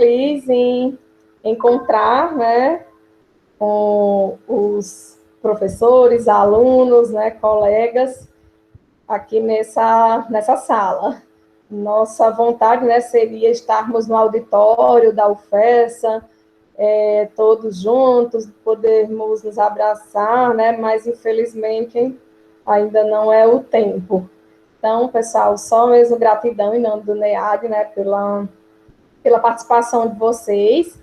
feliz em encontrar, né, com os professores, alunos, né, colegas aqui nessa sala. Nossa vontade, né, seria estarmos no auditório da UFESA, todos juntos, podermos nos abraçar, né, mas infelizmente ainda não é o tempo. Então, pessoal, só mesmo gratidão em nome do NEAD, né, pela participação de vocês.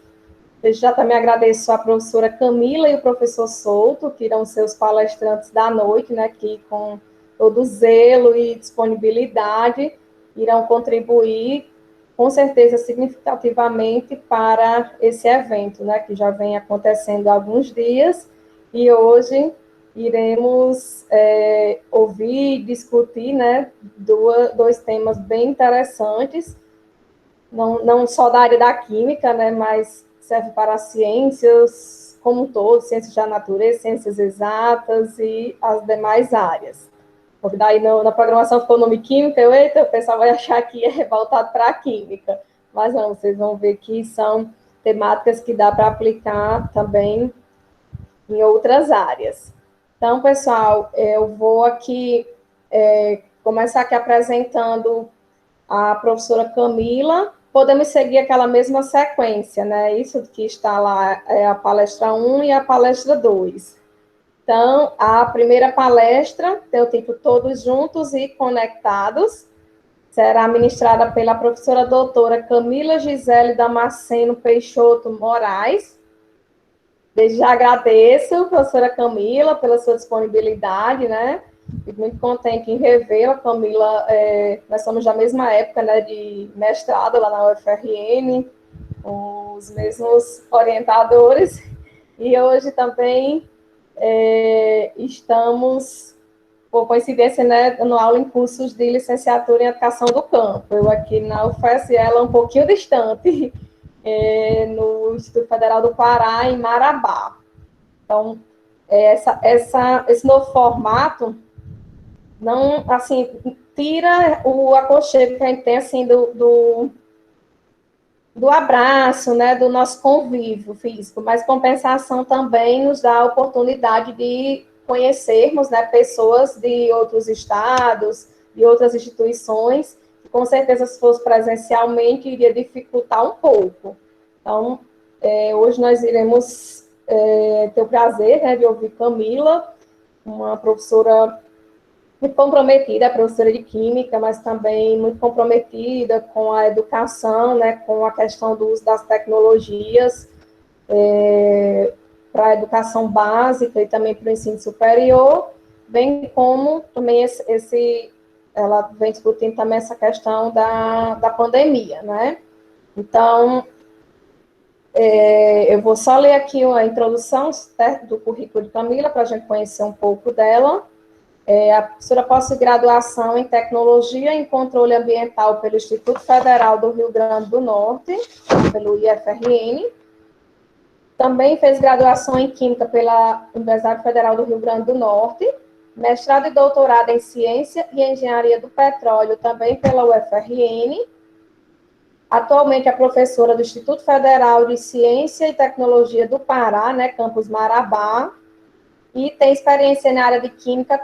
Desde já também agradeço a professora Camila e o professor Souto, que irão ser os palestrantes da noite, né, que com todo zelo e disponibilidade irão contribuir, com certeza, significativamente para esse evento, né, que já vem acontecendo há alguns dias, e hoje iremos ouvir, discutir, né, dois temas bem interessantes, não só da área da química, né, mas serve para as ciências como um todo, ciências da natureza, ciências exatas e as demais áreas. Porque daí na programação ficou o nome química, o pessoal vai achar que é voltado para a química. Mas não, vocês vão ver que são temáticas que dá para aplicar também em outras áreas. Então, pessoal, eu vou aqui começar aqui apresentando a professora Camila. Podemos seguir aquela mesma sequência, né? Isso que está lá é a palestra 1 e a palestra 2. Então, a primeira palestra tem o título Todos Juntos e Conectados. Será ministrada pela professora doutora Camila Gisele Damasceno Peixoto Moraes. Desde já agradeço, professora Camila, pela sua disponibilidade, né? Fico muito contente em revê-la, Camila. Nós somos da mesma época, né, de mestrado lá na UFRN, com os mesmos orientadores, e hoje também estamos, por coincidência, né, dando aula em cursos de licenciatura em Educação do Campo. Eu aqui na UFES e ela um pouquinho distante, no Instituto Federal do Pará, em Marabá. Então, esse novo formato não, assim, tira o aconchego que a gente tem, assim, do abraço, né, do nosso convívio físico, mas compensação também nos dá a oportunidade de conhecermos, né, pessoas de outros estados, de outras instituições, que com certeza, se fosse presencialmente, iria dificultar um pouco. Então, hoje nós iremos ter o prazer, né, de ouvir Camila, uma professora muito comprometida, professora de química, mas também muito comprometida com a educação, né, com a questão do uso das tecnologias para a educação básica e também para o ensino superior, bem como também ela vem discutindo também essa questão da pandemia, né? Então, eu vou só ler aqui a introdução do currículo de Camila, para a gente conhecer um pouco dela. A professora pós-graduação em Tecnologia em Controle Ambiental pelo Instituto Federal do Rio Grande do Norte, pelo IFRN. Também fez graduação em Química pela Universidade Federal do Rio Grande do Norte, mestrado e doutorado em Ciência e Engenharia do Petróleo, também pela UFRN. Atualmente é professora do Instituto Federal de Ciência e Tecnologia do Pará, né, campus Marabá, e tem experiência na área de química,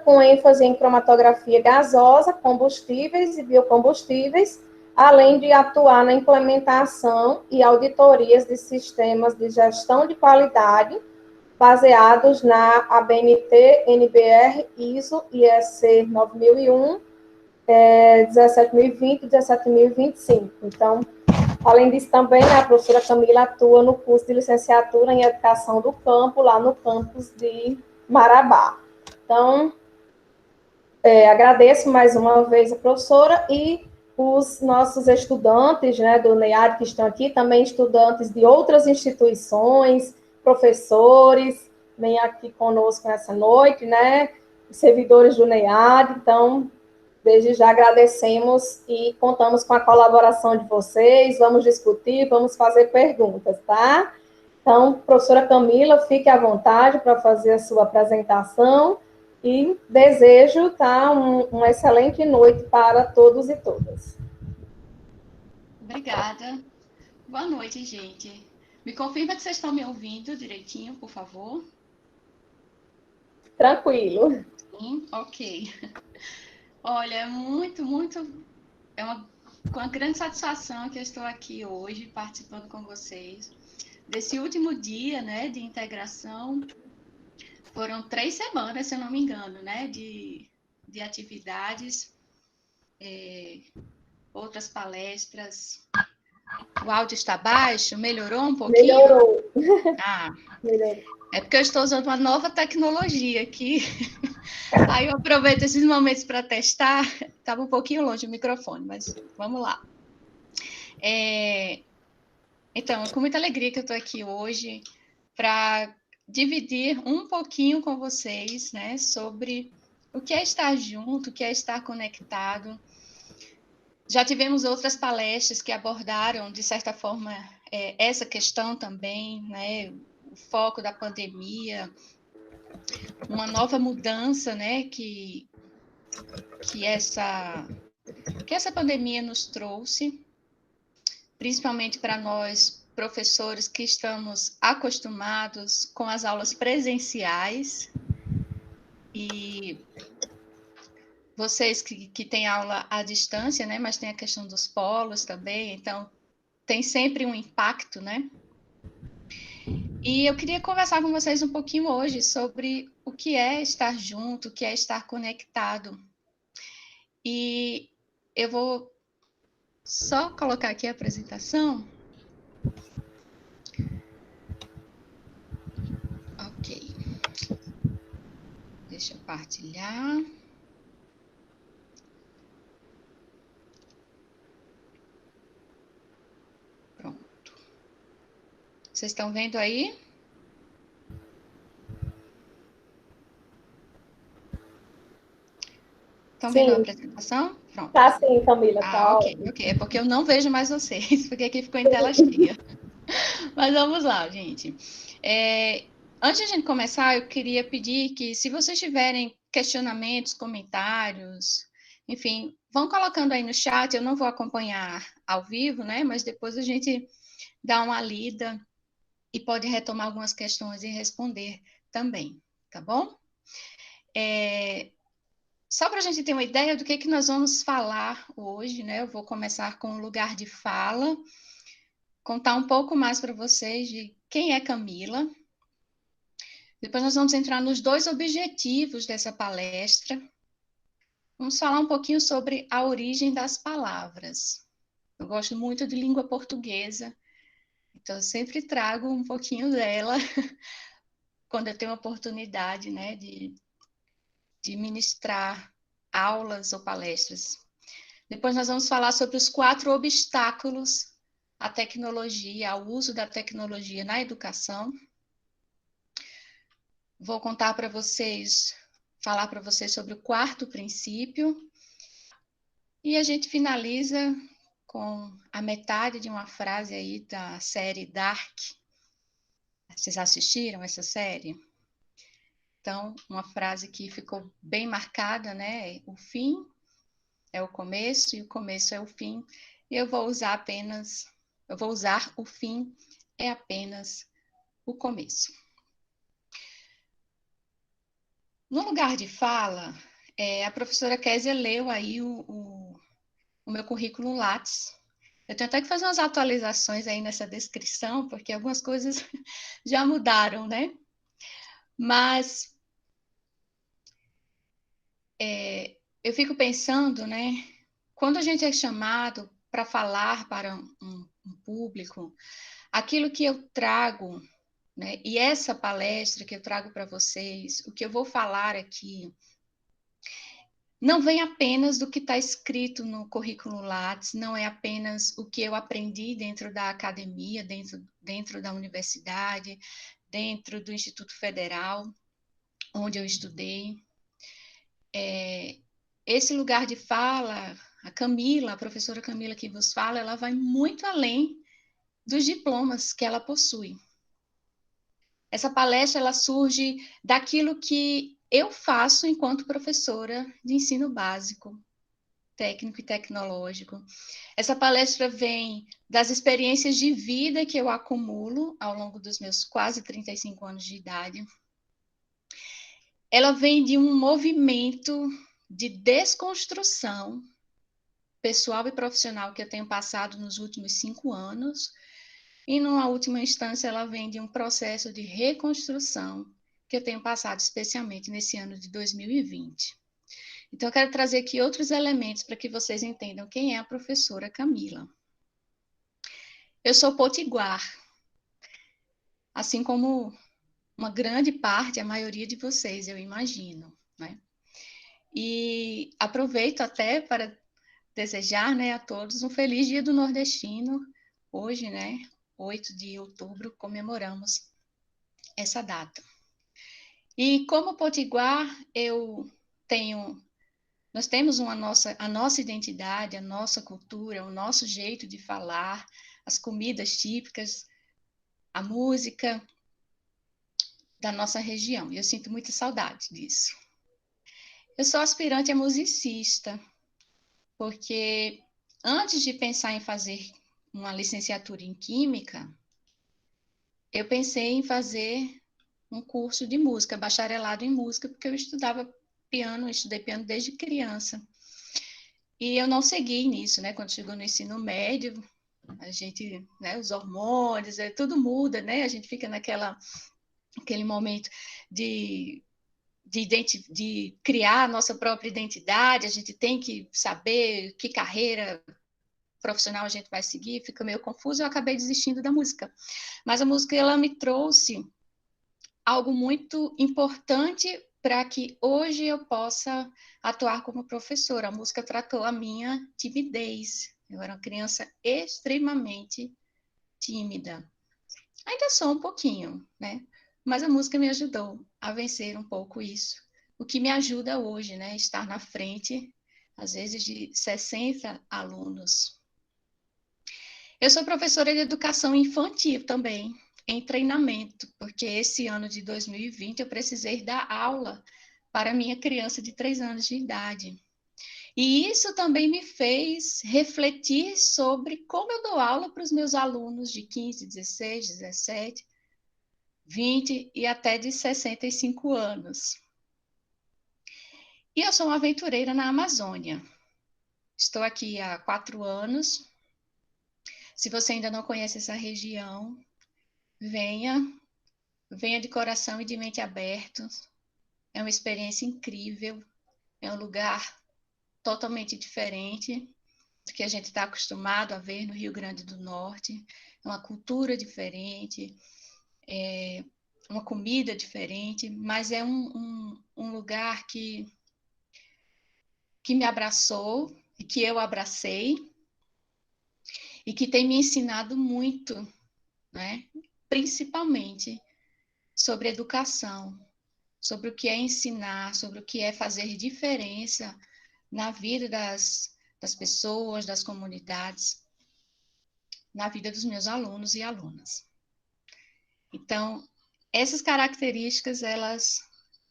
com ênfase em cromatografia gasosa, combustíveis e biocombustíveis, além de atuar na implementação e auditorias de sistemas de gestão de qualidade baseados na ABNT, NBR, ISO, IEC 9001, 17.020 e 17.025. Então, além disso, também, né, a professora Camila atua no curso de licenciatura em Educação do Campo, lá no campus de Marabá. Então, agradeço mais uma vez a professora e os nossos estudantes, né, do NEAD que estão aqui, também estudantes de outras instituições, professores, vêm aqui conosco nessa noite, né, servidores do NEAD. Então, desde já agradecemos e contamos com a colaboração de vocês, vamos discutir, vamos fazer perguntas, tá? Então, professora Camila, fique à vontade para fazer a sua apresentação e desejo, tá, uma excelente noite para todos e todas. Obrigada. Boa noite, gente. Me confirma que vocês estão me ouvindo direitinho, por favor. Tranquilo. Sim, ok. Olha, é com uma grande satisfação que eu estou aqui hoje participando com vocês desse último dia, né, de integração. Foram 3 semanas, se eu não me engano, né, de atividades, outras palestras. O áudio está baixo? Melhorou um pouquinho? Melhorou. Ah, Melhorou. é porque eu estou usando uma nova tecnologia aqui. Aí eu aproveito esses momentos para testar. Estava um pouquinho longe o microfone, mas vamos lá. Então, é com muita alegria que eu estou aqui hoje para dividir um pouquinho com vocês, né, sobre o que é estar junto, o que é estar conectado. Já tivemos outras palestras que abordaram, de certa forma, essa questão também, né, o foco da pandemia, uma nova mudança, né, que essa pandemia nos trouxe, principalmente para nós professores que estamos acostumados com as aulas presenciais e vocês que têm aula à distância, né, mas tem a questão dos polos também, então tem sempre um impacto, né? E eu queria conversar com vocês um pouquinho hoje sobre o que é estar junto, o que é estar conectado. E eu vou só colocar aqui a apresentação. Ok. Deixa eu partilhar. Pronto. Vocês estão vendo aí? Estão vendo a Sim, apresentação? Pronto. tá sim, Camila, Ah, tá ok, ótimo. ok. É porque eu não vejo mais vocês, porque aqui ficou em tela cheia. Mas vamos lá, gente. Antes de a gente começar, eu queria pedir que, se vocês tiverem questionamentos, comentários, enfim, vão colocando aí no chat. Eu não vou acompanhar ao vivo, né? Mas depois a gente dá uma lida e pode retomar algumas questões e responder também, tá bom? Só para a gente ter uma ideia do que nós vamos falar hoje, né? Eu vou começar com o lugar de fala, contar um pouco mais para vocês de quem é Camila. Depois nós vamos entrar nos 2 objetivos dessa palestra. Vamos falar um pouquinho sobre a origem das palavras. Eu gosto muito de língua portuguesa, então eu sempre trago um pouquinho dela quando eu tenho a oportunidade, né, de ministrar aulas ou palestras. Depois nós vamos falar sobre os 4 obstáculos à tecnologia, ao uso da tecnologia na educação. Vou contar para vocês, falar para vocês sobre o 4º princípio. E a gente finaliza com a metade de uma frase aí da série Dark. Vocês assistiram essa série? Então, uma frase que ficou bem marcada, né? O fim é o começo e o começo é o fim. E eu vou usar o fim é apenas o começo. No lugar de fala, a professora Késia leu aí o meu currículo Lattes. Eu tenho até que fazer umas atualizações aí nessa descrição, porque algumas coisas já mudaram, né? Mas eu fico pensando, né? Quando a gente é chamado para falar para um público, aquilo que eu trago, né? E essa palestra que eu trago para vocês, o que eu vou falar aqui, não vem apenas do que está escrito no currículo Lattes, não é apenas o que eu aprendi dentro da academia, dentro da universidade, dentro do Instituto Federal, onde eu estudei. Esse lugar de fala, a Camila, a professora Camila que vos fala, ela vai muito além dos diplomas que ela possui. Essa palestra, ela surge daquilo que eu faço enquanto professora de ensino básico. técnico e tecnológico. Essa palestra vem das experiências de vida que eu acumulo ao longo dos meus quase 35 anos de idade. Ela vem de um movimento de desconstrução pessoal e profissional que eu tenho passado nos últimos 5 anos, e numa última instância ela vem de um processo de reconstrução que eu tenho passado especialmente nesse ano de 2020. Então eu quero trazer aqui outros elementos para que vocês entendam quem é a professora Camila. Eu sou potiguar, assim como uma grande parte, a maioria de vocês, eu imagino, né? E aproveito até para desejar, né, a todos um feliz Dia do Nordestino. Hoje, né, 8 de outubro, comemoramos essa data. E como potiguar, nós temos a nossa identidade, a nossa cultura, o nosso jeito de falar, as comidas típicas, a música da nossa região. E eu sinto muita saudade disso. Eu sou aspirante a musicista, porque antes de pensar em fazer uma licenciatura em Química, eu pensei em fazer um curso de música, bacharelado em música, porque eu estudava piano, estudei piano desde criança. E eu não segui nisso, né? Quando chegou no ensino médio, a gente, né, os hormônios, tudo muda, né? A gente fica naquele momento de criar a nossa própria identidade, a gente tem que saber que carreira profissional a gente vai seguir, fica meio confuso, eu acabei desistindo da música. Mas a música, ela me trouxe algo muito importante para que hoje eu possa atuar como professora. A música tratou a minha timidez. Eu era uma criança extremamente tímida. Ainda sou um pouquinho, né? Mas a música me ajudou a vencer um pouco isso. O que me ajuda hoje, né? Estar na frente, às vezes, de 60 alunos. Eu sou professora de educação infantil também, em treinamento, porque esse ano de 2020 eu precisei dar aula para minha criança de 3 anos de idade. E isso também me fez refletir sobre como eu dou aula para os meus alunos de 15, 16, 17, 20 e até de 65 anos. E eu sou uma aventureira na Amazônia. Estou aqui há 4 anos. Se você ainda não conhece essa região, venha de coração e de mente abertos. É uma experiência incrível. É um lugar totalmente diferente do que a gente está acostumado a ver no Rio Grande do Norte. É uma cultura diferente, é uma comida diferente, mas é um lugar que me abraçou e que eu abracei e que tem me ensinado muito, né? Principalmente sobre educação, sobre o que é ensinar, sobre o que é fazer diferença na vida das pessoas, das comunidades, na vida dos meus alunos e alunas. Então, essas características, elas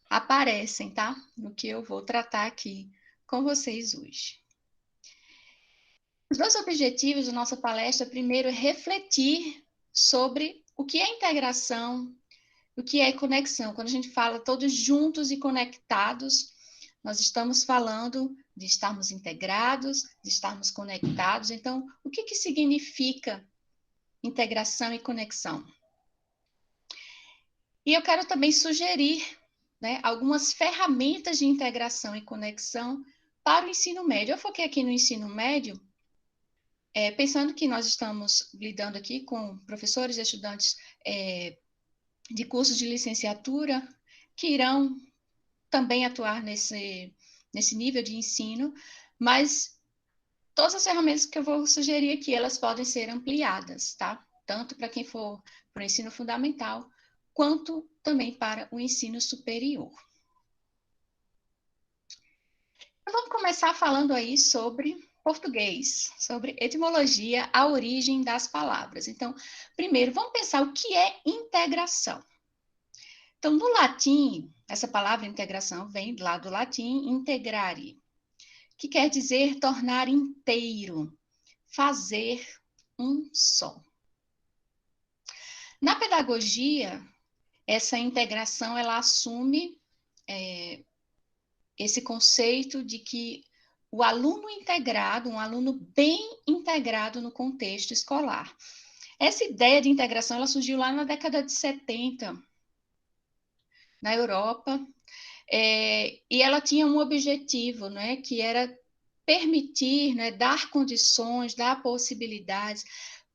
aparecem, tá? No que eu vou tratar aqui com vocês hoje. Os dois objetivos da nossa palestra, primeiro, é refletir sobre o que é integração, o que é conexão. Quando a gente fala todos juntos e conectados, nós estamos falando de estarmos integrados, de estarmos conectados. Então, o que significa integração e conexão? E eu quero também sugerir, né, algumas ferramentas de integração e conexão para o ensino médio. Eu foquei aqui no ensino médio, pensando que nós estamos lidando aqui com professores e estudantes de cursos de licenciatura que irão também atuar nesse nível de ensino, mas todas as ferramentas que eu vou sugerir aqui, elas podem ser ampliadas, tá? Tanto para quem for para o ensino fundamental, quanto também para o ensino superior. Então, vamos começar falando aí sobre português, sobre etimologia, a origem das palavras. Então, primeiro, vamos pensar o que é integração. Então, no latim, essa palavra integração vem lá do latim integrare, que quer dizer tornar inteiro, fazer um só. Na pedagogia, essa integração ela assume esse conceito de que o aluno integrado, um aluno bem integrado no contexto escolar. Essa ideia de integração ela surgiu lá na década de 70, na Europa, e ela tinha um objetivo, né, que era permitir, né, dar condições, dar possibilidades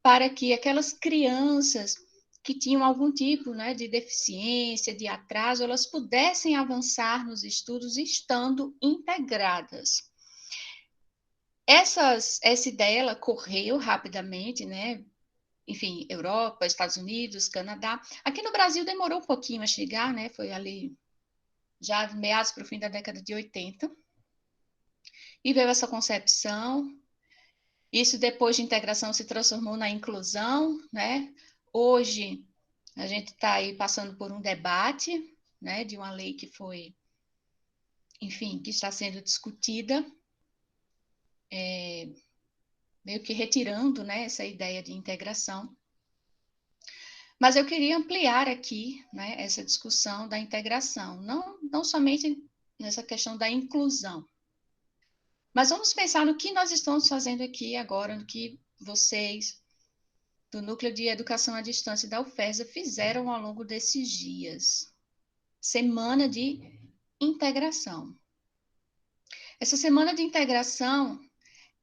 para que aquelas crianças que tinham algum tipo, né, de deficiência, de atraso, elas pudessem avançar nos estudos estando integradas. Essa ideia ela correu rapidamente, né? Enfim, Europa, Estados Unidos, Canadá. Aqui no Brasil demorou um pouquinho a chegar, né? Foi ali já meados para o fim da década de 80. E veio essa concepção. Isso depois de integração se transformou na inclusão, né? Hoje a gente está aí passando por um debate, né? De uma lei que foi, enfim, que está sendo discutida, meio que retirando, né? Essa ideia de integração. Mas eu queria ampliar aqui, né? Essa discussão da integração, não somente nessa questão da inclusão. Mas vamos pensar no que nós estamos fazendo aqui agora, no que vocês do Núcleo de Educação à Distância da UFESA fizeram ao longo desses dias. Semana de integração. Essa semana de integração,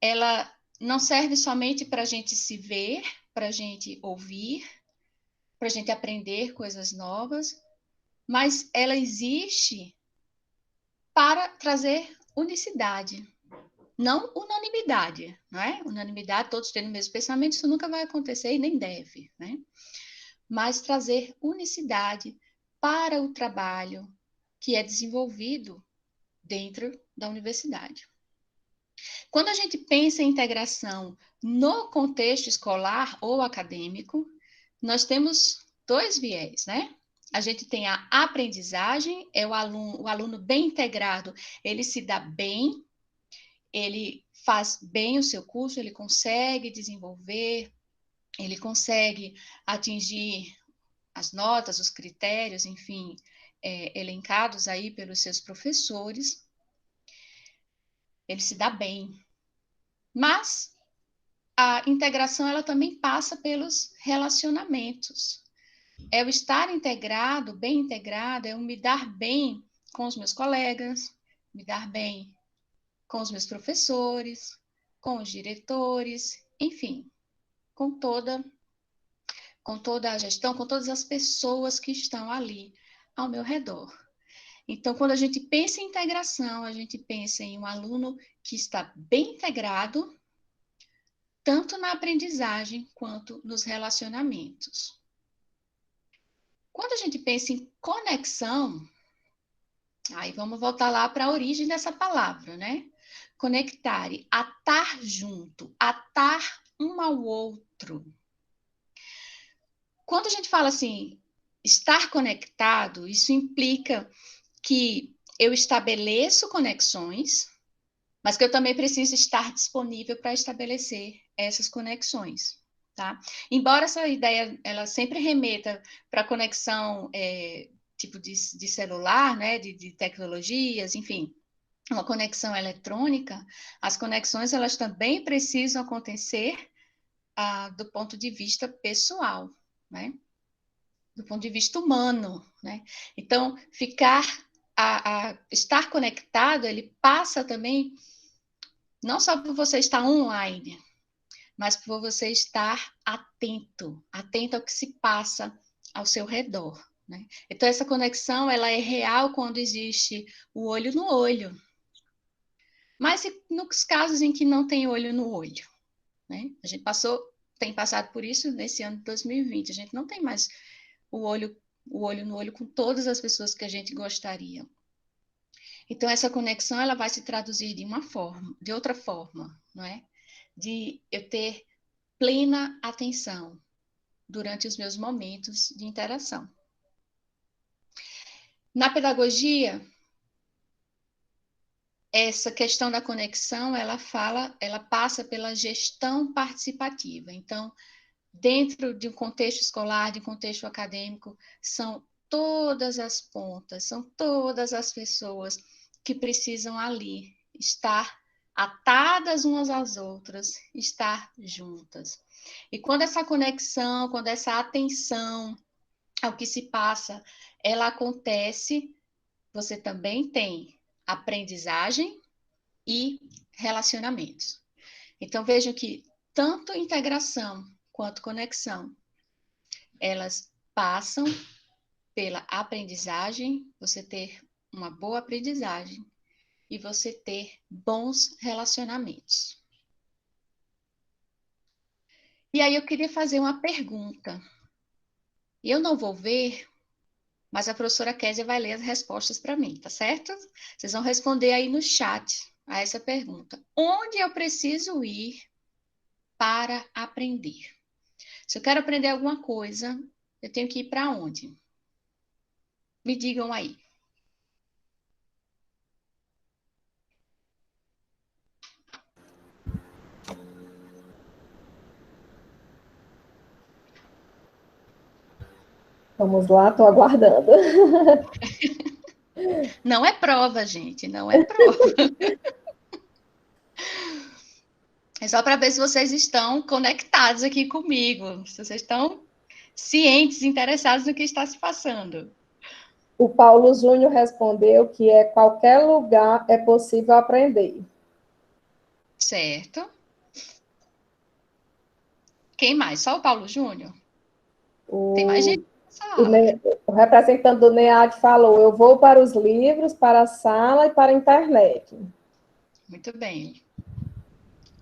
ela não serve somente para a gente se ver, para a gente ouvir, para a gente aprender coisas novas, mas ela existe para trazer unicidade, não unanimidade, não é? Unanimidade, todos tendo o mesmo pensamento, isso nunca vai acontecer e nem deve, né? Mas trazer unicidade para o trabalho que é desenvolvido dentro da universidade. Quando a gente pensa em integração no contexto escolar ou acadêmico, nós temos dois viés, né? A gente tem a aprendizagem, é o aluno bem integrado, ele se dá bem, ele faz bem o seu curso, ele consegue desenvolver, ele consegue atingir as notas, os critérios, enfim, elencados aí pelos seus professores, ele se dá bem. Mas a integração, ela também passa pelos relacionamentos. É o estar integrado, bem integrado, é o me dar bem com os meus colegas, me dar bem com os meus professores, com os diretores, enfim, com toda a gestão, com todas as pessoas que estão ali ao meu redor. Então, quando a gente pensa em integração, a gente pensa em um aluno que está bem integrado, tanto na aprendizagem quanto nos relacionamentos. Quando a gente pensa em conexão, aí vamos voltar lá para a origem dessa palavra, né? Conectar, atar junto, atar um ao outro. Quando a gente fala assim, estar conectado, isso implica que eu estabeleço conexões, mas que eu também preciso estar disponível para estabelecer essas conexões, tá? Embora essa ideia, ela sempre remeta para conexão, tipo de celular, né, de tecnologias, enfim, uma conexão eletrônica, as conexões, elas também precisam acontecer do ponto de vista pessoal, né? Do ponto de vista humano, né? Então, estar conectado, ele passa também não só por você estar online, mas por você estar atento ao que se passa ao seu redor, né? Então, essa conexão, ela é real quando existe o olho no olho. Mas e nos casos em que não tem olho no olho, né? A gente tem passado por isso nesse ano de 2020. A gente não tem mais o olho no olho com todas as pessoas que a gente gostaria. Então, essa conexão, ela vai se traduzir de outra forma, não é? De eu ter plena atenção durante os meus momentos de interação. Na pedagogia, essa questão da conexão, ela passa pela gestão participativa. Então, dentro de um contexto escolar, de um contexto acadêmico, são todas as pontas, são todas as pessoas que precisam ali estar atadas umas às outras, estar juntas. E quando essa conexão, quando essa atenção ao que se passa, ela acontece, você também tem aprendizagem e relacionamentos. Então, vejam que tanto integração quanto conexão, elas passam pela aprendizagem, você ter uma boa aprendizagem e você ter bons relacionamentos. E aí eu queria fazer uma pergunta. Eu não vou ver, mas a professora Kézia vai ler as respostas para mim, tá certo? Vocês vão responder aí no chat a essa pergunta. Onde eu preciso ir para aprender? Se eu quero aprender alguma coisa, eu tenho que ir para onde? Me digam aí. Vamos lá, estou aguardando. Não é prova, gente, não é prova. É só para ver se vocês estão conectados aqui comigo, se vocês estão cientes, interessados no que está se passando. O Paulo Júnior respondeu que qualquer lugar é possível aprender. Certo. Quem mais? Só o Paulo Júnior? Tem mais gente na sala. O representante do NEAD falou: eu vou para os livros, para a sala e para a internet. Muito bem.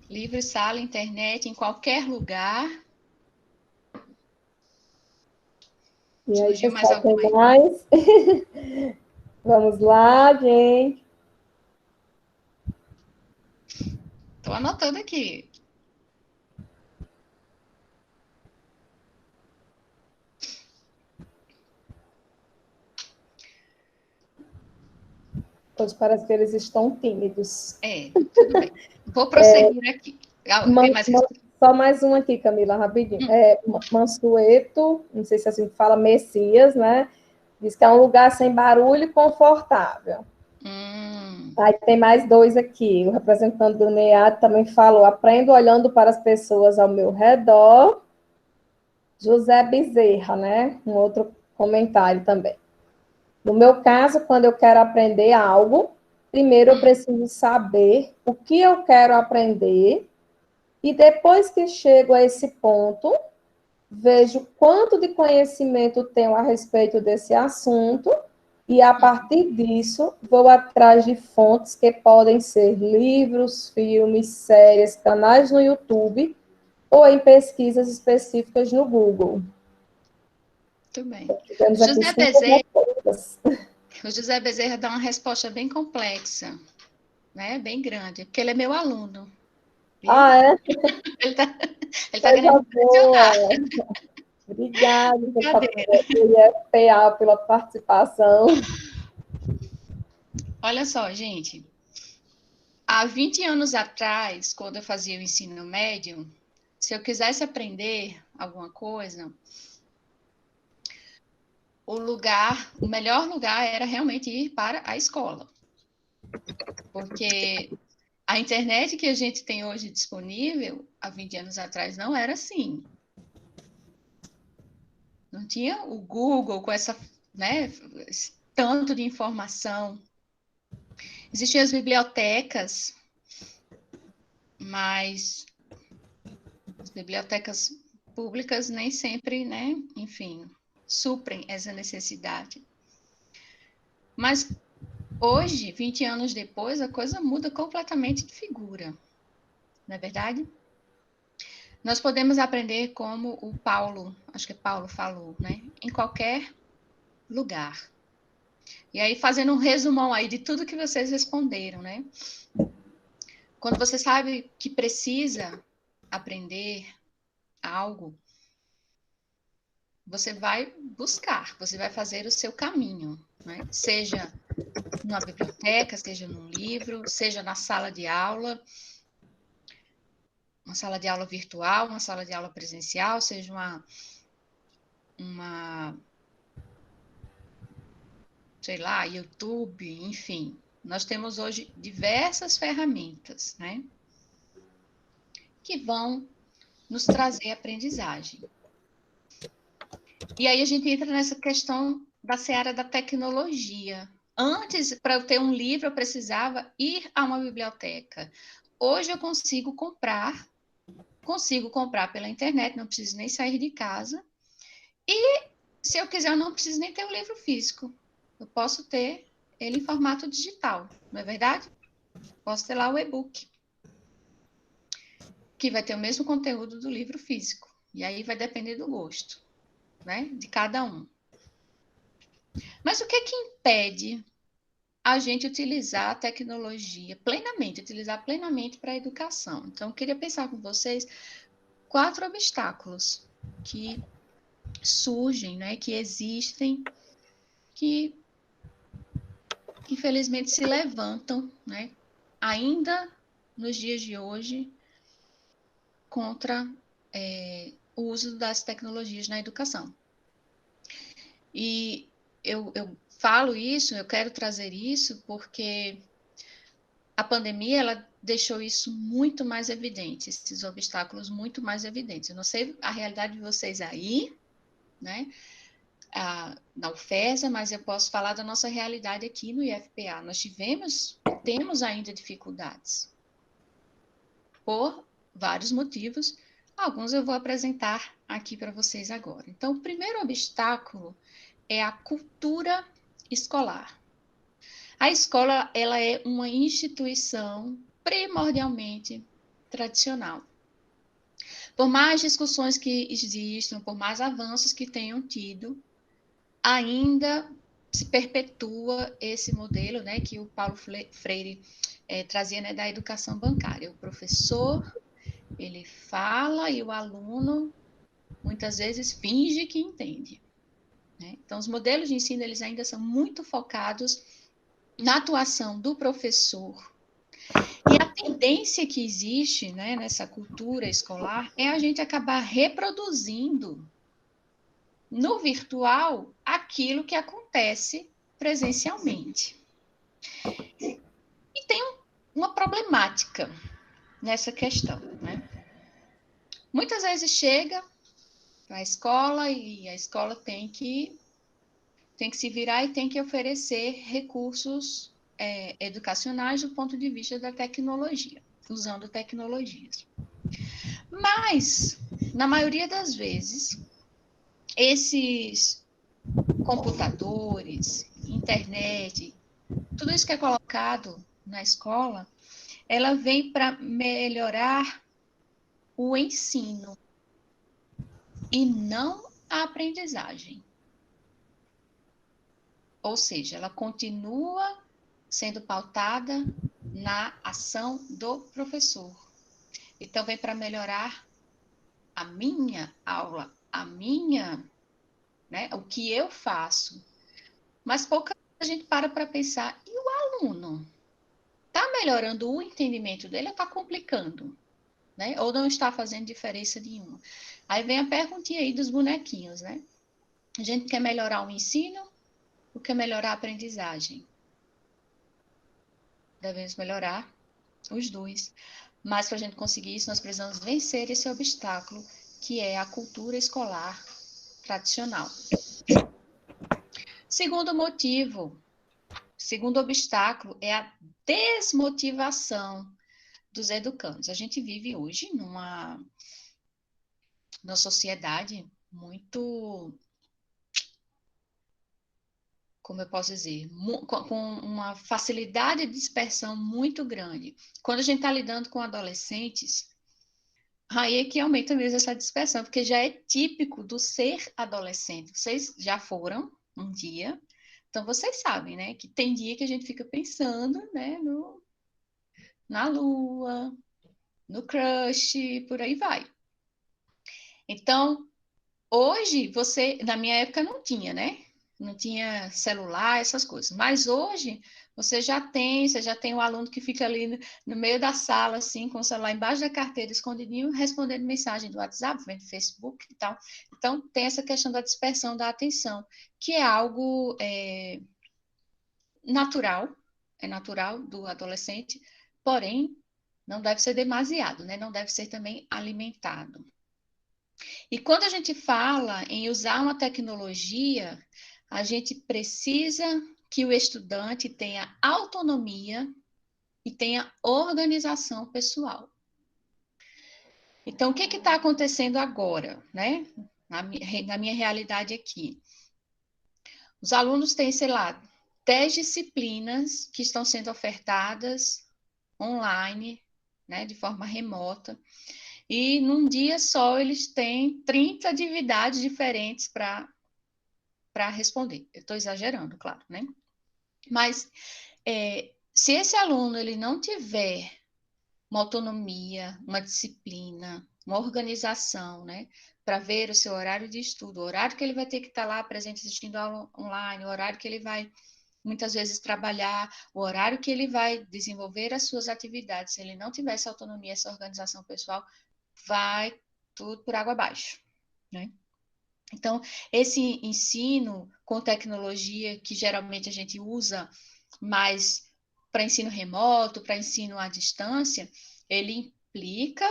Livro, sala, internet, em qualquer lugar. E aí, Surgiu mais pessoal, algum tem aí? mais? Vamos lá, gente. Estou anotando aqui. Hoje parece que eles estão tímidos. Tudo bem. Vou prosseguir aqui. Tem mais Só mais um aqui, Camila, rapidinho. Mansueto, não sei se assim fala, Messias, né? Diz que é um lugar sem barulho e confortável. Aí tem mais dois aqui. O representante do NEAD também falou: aprendo olhando para as pessoas ao meu redor. José Bezerra, né? Um outro comentário também. No meu caso, quando eu quero aprender algo, primeiro eu preciso saber o que eu quero aprender, e depois que chego a esse ponto, vejo quanto de conhecimento tenho a respeito desse assunto, e a partir disso, vou atrás de fontes que podem ser livros, filmes, séries, canais no YouTube, ou em pesquisas específicas no Google. Muito bem. Tivemos aqui 5 respostas. O José Bezerra dá uma resposta bem complexa, né? Bem grande, porque ele é meu aluno. Viu? Ah, é? Ele tá querendo Boa. impressionar. Obrigada, IFPA, pela participação. Olha só, gente. Há 20 anos atrás, quando eu fazia o ensino médio, se eu quisesse aprender alguma coisa, o melhor lugar era realmente ir para a escola. Porque a internet que a gente tem hoje disponível, há 20 anos atrás, não era assim. Não tinha o Google com essa, né, tanto de informação. Existiam as bibliotecas, mas as bibliotecas públicas nem sempre, né, enfim, suprem essa necessidade. Mas hoje, 20 anos depois, a coisa muda completamente de figura, não é verdade? Nós podemos aprender como o Paulo, acho que Paulo falou, né? Em qualquer lugar. E aí, fazendo um resumão aí de tudo que vocês responderam, né? Quando você sabe que precisa aprender algo, você vai buscar, você vai fazer o seu caminho, né? Seja numa biblioteca, seja num livro, seja na sala de aula, uma sala de aula virtual, uma sala de aula presencial, seja uma sei lá, YouTube, enfim. Nós temos hoje diversas ferramentas, né, que vão nos trazer aprendizagem. E aí a gente entra nessa questão da seara da tecnologia. Antes, para eu ter um livro, eu precisava ir a uma biblioteca. Hoje eu consigo comprar pela internet, não preciso nem sair de casa. E, se eu quiser, eu não preciso nem ter o livro físico. Eu posso ter ele em formato digital, não é verdade? Posso ter lá o e-book, que vai ter o mesmo conteúdo do livro físico. E aí vai depender do gosto, né, de cada um. Mas o que é que impede a gente utilizar a tecnologia plenamente, utilizar plenamente para a educação? Então, eu queria pensar com vocês 4 obstáculos que surgem, né, que existem, que infelizmente se levantam, né, ainda nos dias de hoje, contra o uso das tecnologias na educação. E eu falo isso, eu quero trazer isso, porque a pandemia ela deixou isso muito mais evidente, esses obstáculos muito mais evidentes. Eu não sei a realidade de vocês aí, né, na UFESA, mas eu posso falar da nossa realidade aqui no IFPA. Nós temos ainda dificuldades, por vários motivos. Alguns eu vou apresentar aqui para vocês agora. Então, o primeiro obstáculo é a cultura escolar. A escola, ela é uma instituição primordialmente tradicional. Por mais discussões que existam, por mais avanços que tenham tido, ainda se perpetua esse modelo, né, que o Paulo Freire trazia, né, da educação bancária. O professor, ele fala e o aluno, muitas vezes, finge que entende, né? Então, os modelos de ensino, eles ainda são muito focados na atuação do professor. E a tendência que existe, né, nessa cultura escolar é a gente acabar reproduzindo no virtual aquilo que acontece presencialmente. E tem uma problemática nessa questão, né? Muitas vezes chega para a escola e a escola tem que se virar e tem que oferecer recursos educacionais do ponto de vista da tecnologia, usando tecnologias. Mas, na maioria das vezes, esses computadores, internet, tudo isso que é colocado na escola, ela vem para melhorar o ensino e não a aprendizagem. Ou seja, ela continua sendo pautada na ação do professor. Então, vem para melhorar a minha aula, né, o que eu faço. Mas pouca gente para pensar, e o aluno? Está melhorando o entendimento dele ou está complicando? Né? Ou não está fazendo diferença nenhuma? Aí vem a perguntinha aí dos bonequinhos, né? A gente quer melhorar o ensino ou quer melhorar a aprendizagem? Devemos melhorar os dois. Mas para a gente conseguir isso, nós precisamos vencer esse obstáculo, que é a cultura escolar tradicional. Segundo motivo, segundo obstáculo, é a desmotivação dos educandos. A gente vive hoje numa sociedade muito, como eu posso dizer, com uma facilidade de dispersão muito grande. Quando a gente está lidando com adolescentes, aí é que aumenta mesmo essa dispersão, porque já é típico do ser adolescente. Vocês já foram um dia, então vocês sabem, né, que tem dia que a gente fica pensando, né, na lua, no crush, por aí vai. Então, hoje, na minha época não tinha, né? não tinha celular, essas coisas. Mas hoje você já tem o aluno que fica ali no meio da sala, assim, com o celular embaixo da carteira, escondidinho, respondendo mensagem do WhatsApp, vendo Facebook e tal. Então, tem essa questão da dispersão da atenção, que é algo natural, é natural do adolescente, porém, não deve ser demasiado, né? Não deve ser também alimentado. E quando a gente fala em usar uma tecnologia, a gente precisa que o estudante tenha autonomia e tenha organização pessoal. Então, o que está acontecendo agora, né? Na minha realidade aqui. Os alunos têm, sei lá, 10 disciplinas que estão sendo ofertadas online, né, de forma remota. E num dia só eles têm 30 atividades diferentes para responder. Eu estou exagerando, claro, né? Mas se esse aluno ele não tiver uma autonomia, uma disciplina, uma organização, né? Para ver o seu horário de estudo, o horário que ele vai ter que estar lá presente assistindo aula online, o horário que ele vai muitas vezes trabalhar, o horário que ele vai desenvolver as suas atividades. Se ele não tiver essa autonomia, essa organização pessoal, vai tudo por água abaixo, né? Então, esse ensino com tecnologia, que geralmente a gente usa mais para ensino remoto, para ensino à distância, ele implica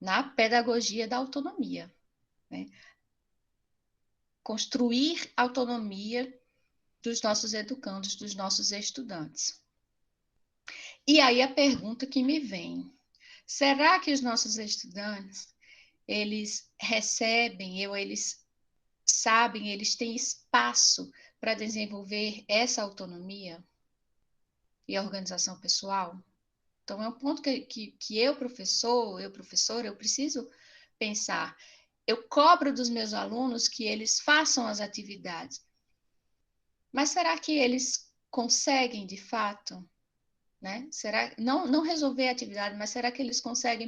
na pedagogia da autonomia, né? Construir autonomia dos nossos educandos, dos nossos estudantes. E aí a pergunta que me vem, será que os nossos estudantes, eles recebem, ou eles sabem, eles têm espaço para desenvolver essa autonomia e organização pessoal? Então, é um ponto que eu, professora, eu preciso pensar. Eu cobro dos meus alunos que eles façam as atividades, mas será que eles conseguem, de fato, né? Será, não resolver a atividade, mas será que eles conseguem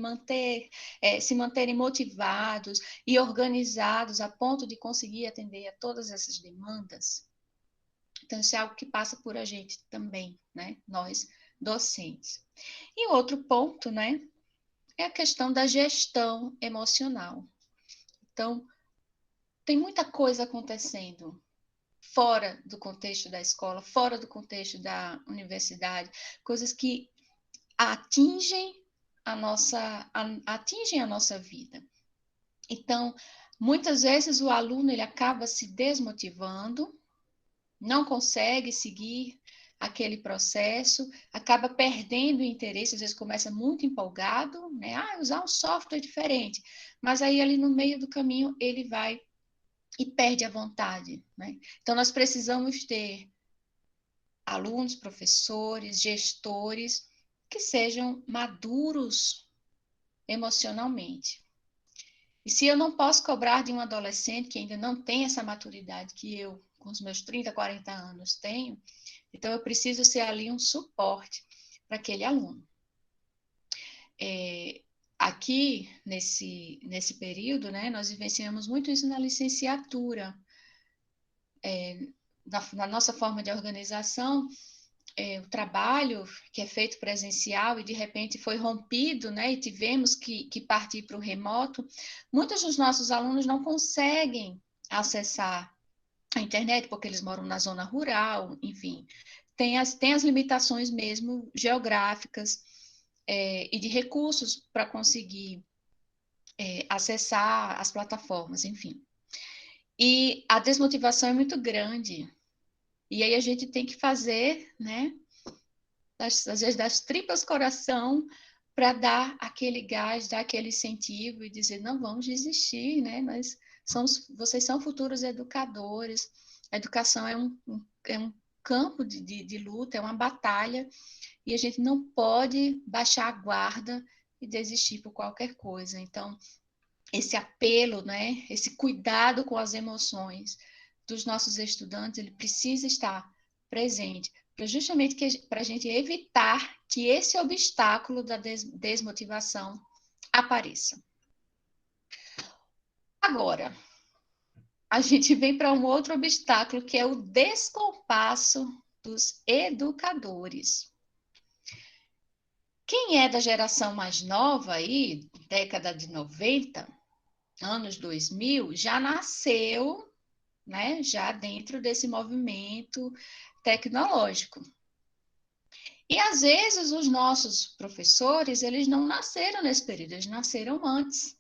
se manterem motivados e organizados a ponto de conseguir atender a todas essas demandas? Então, isso é algo que passa por a gente também, né? Nós, docentes. E outro ponto, né? É a questão da gestão emocional. Então, tem muita coisa acontecendo fora do contexto da escola, fora do contexto da universidade, coisas que atingem atingem a nossa vida. Então, muitas vezes o aluno ele acaba se desmotivando, não consegue seguir aquele processo, acaba perdendo o interesse, às vezes começa muito empolgado, né? Usar um software diferente, mas aí ali no meio do caminho ele vai e perde a vontade, né? Então nós precisamos ter alunos, professores, gestores que sejam maduros emocionalmente. E se eu não posso cobrar de um adolescente que ainda não tem essa maturidade que eu, com os meus 30, 40 anos, tenho, então eu preciso ser ali um suporte para aquele aluno. Aqui, nesse período, né, nós vivenciamos muito isso na licenciatura. Na nossa forma de organização, o trabalho que é feito presencial e de repente foi rompido, né, e tivemos que partir para o remoto, muitos dos nossos alunos não conseguem acessar a internet porque eles moram na zona rural, enfim, tem as limitações mesmo geográficas e de recursos para conseguir acessar as plataformas, enfim. E a desmotivação é muito grande. E aí a gente tem que fazer, né, às vezes das tripas coração, para dar aquele gás, dar aquele incentivo e dizer, não vamos desistir, né? Vocês são futuros educadores. A educação é um campo de luta, é uma batalha, e a gente não pode baixar a guarda e desistir por qualquer coisa. Então, esse apelo, né? Esse cuidado com as emoções dos nossos estudantes, ele precisa estar presente, justamente para a gente evitar que esse obstáculo da desmotivação apareça. Agora, a gente vem para um outro obstáculo, que é o descompasso dos educadores. Quem é da geração mais nova aí, década de 90, anos 2000, já nasceu, né, já dentro desse movimento tecnológico. E às vezes os nossos professores, eles não nasceram nesse período, eles nasceram antes.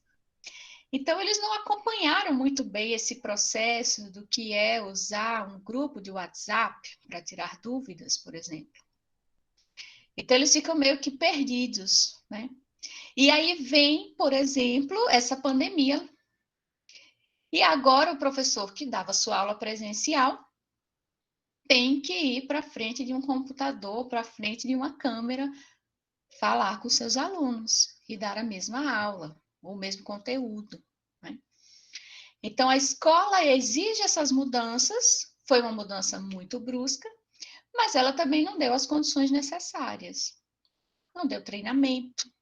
Então, eles não acompanharam muito bem esse processo do que é usar um grupo de WhatsApp para tirar dúvidas, por exemplo. Então, eles ficam meio que perdidos, né? E aí vem, por exemplo, essa pandemia. E agora o professor que dava sua aula presencial tem que ir para frente de um computador, para frente de uma câmera, falar com seus alunos e dar a mesma aula, o mesmo conteúdo, né? Então, a escola exige essas mudanças, foi uma mudança muito brusca, mas ela também não deu as condições necessárias. Não deu treinamento,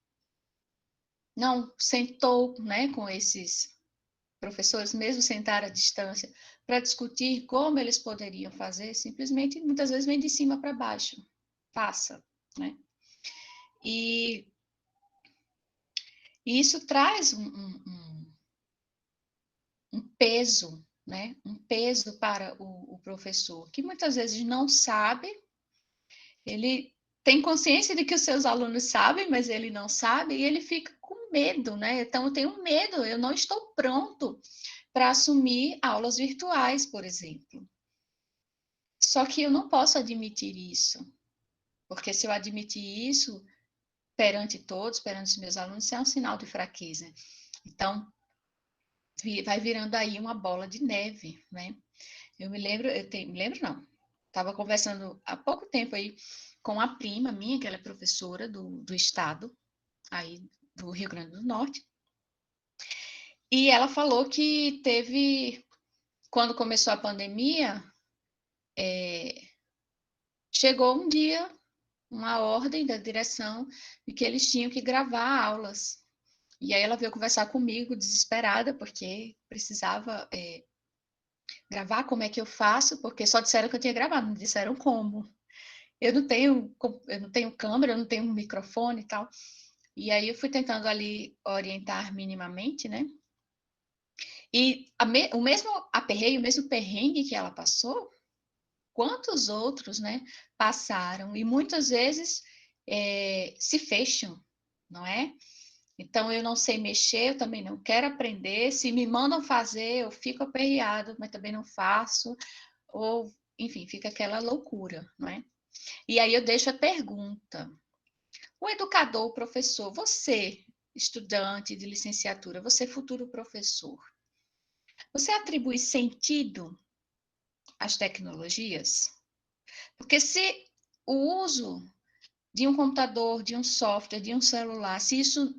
não sentou, né, com esses professores, mesmo sentar à distância, para discutir como eles poderiam fazer, simplesmente, muitas vezes, vem de cima para baixo, passa, né? E isso traz um peso, né? Um peso para o professor, que muitas vezes não sabe. Ele tem consciência de que os seus alunos sabem, mas ele não sabe e ele fica com medo, né? Então, eu tenho medo, eu não estou pronto para assumir aulas virtuais, por exemplo. Só que eu não posso admitir isso, porque se eu admitir isso perante todos, perante os meus alunos, isso é um sinal de fraqueza. Então, vai virando aí uma bola de neve, né? Eu me lembro, me lembro não, estava conversando há pouco tempo aí com a prima minha, que ela é professora do estado, aí do Rio Grande do Norte, e ela falou que teve, quando começou a pandemia, chegou um dia uma ordem da direção de que eles tinham que gravar aulas. E aí ela veio conversar comigo, desesperada, porque precisava gravar, como é que eu faço, porque só disseram que eu tinha gravado, não disseram como. Eu não tenho câmera, eu não tenho microfone e tal. E aí eu fui tentando ali orientar minimamente, né? E o mesmo aperreio, o mesmo perrengue que ela passou, quantos outros, né, passaram? E muitas vezes se fecham, não é? Então, eu não sei mexer, eu também não quero aprender. Se me mandam fazer, eu fico aperreado, mas também não faço. Ou, enfim, fica aquela loucura, não é? E aí eu deixo a pergunta. O educador, o professor, você, estudante de licenciatura, você futuro professor, você atribui sentido às tecnologias? Porque se o uso de um computador, de um software, de um celular, se isso,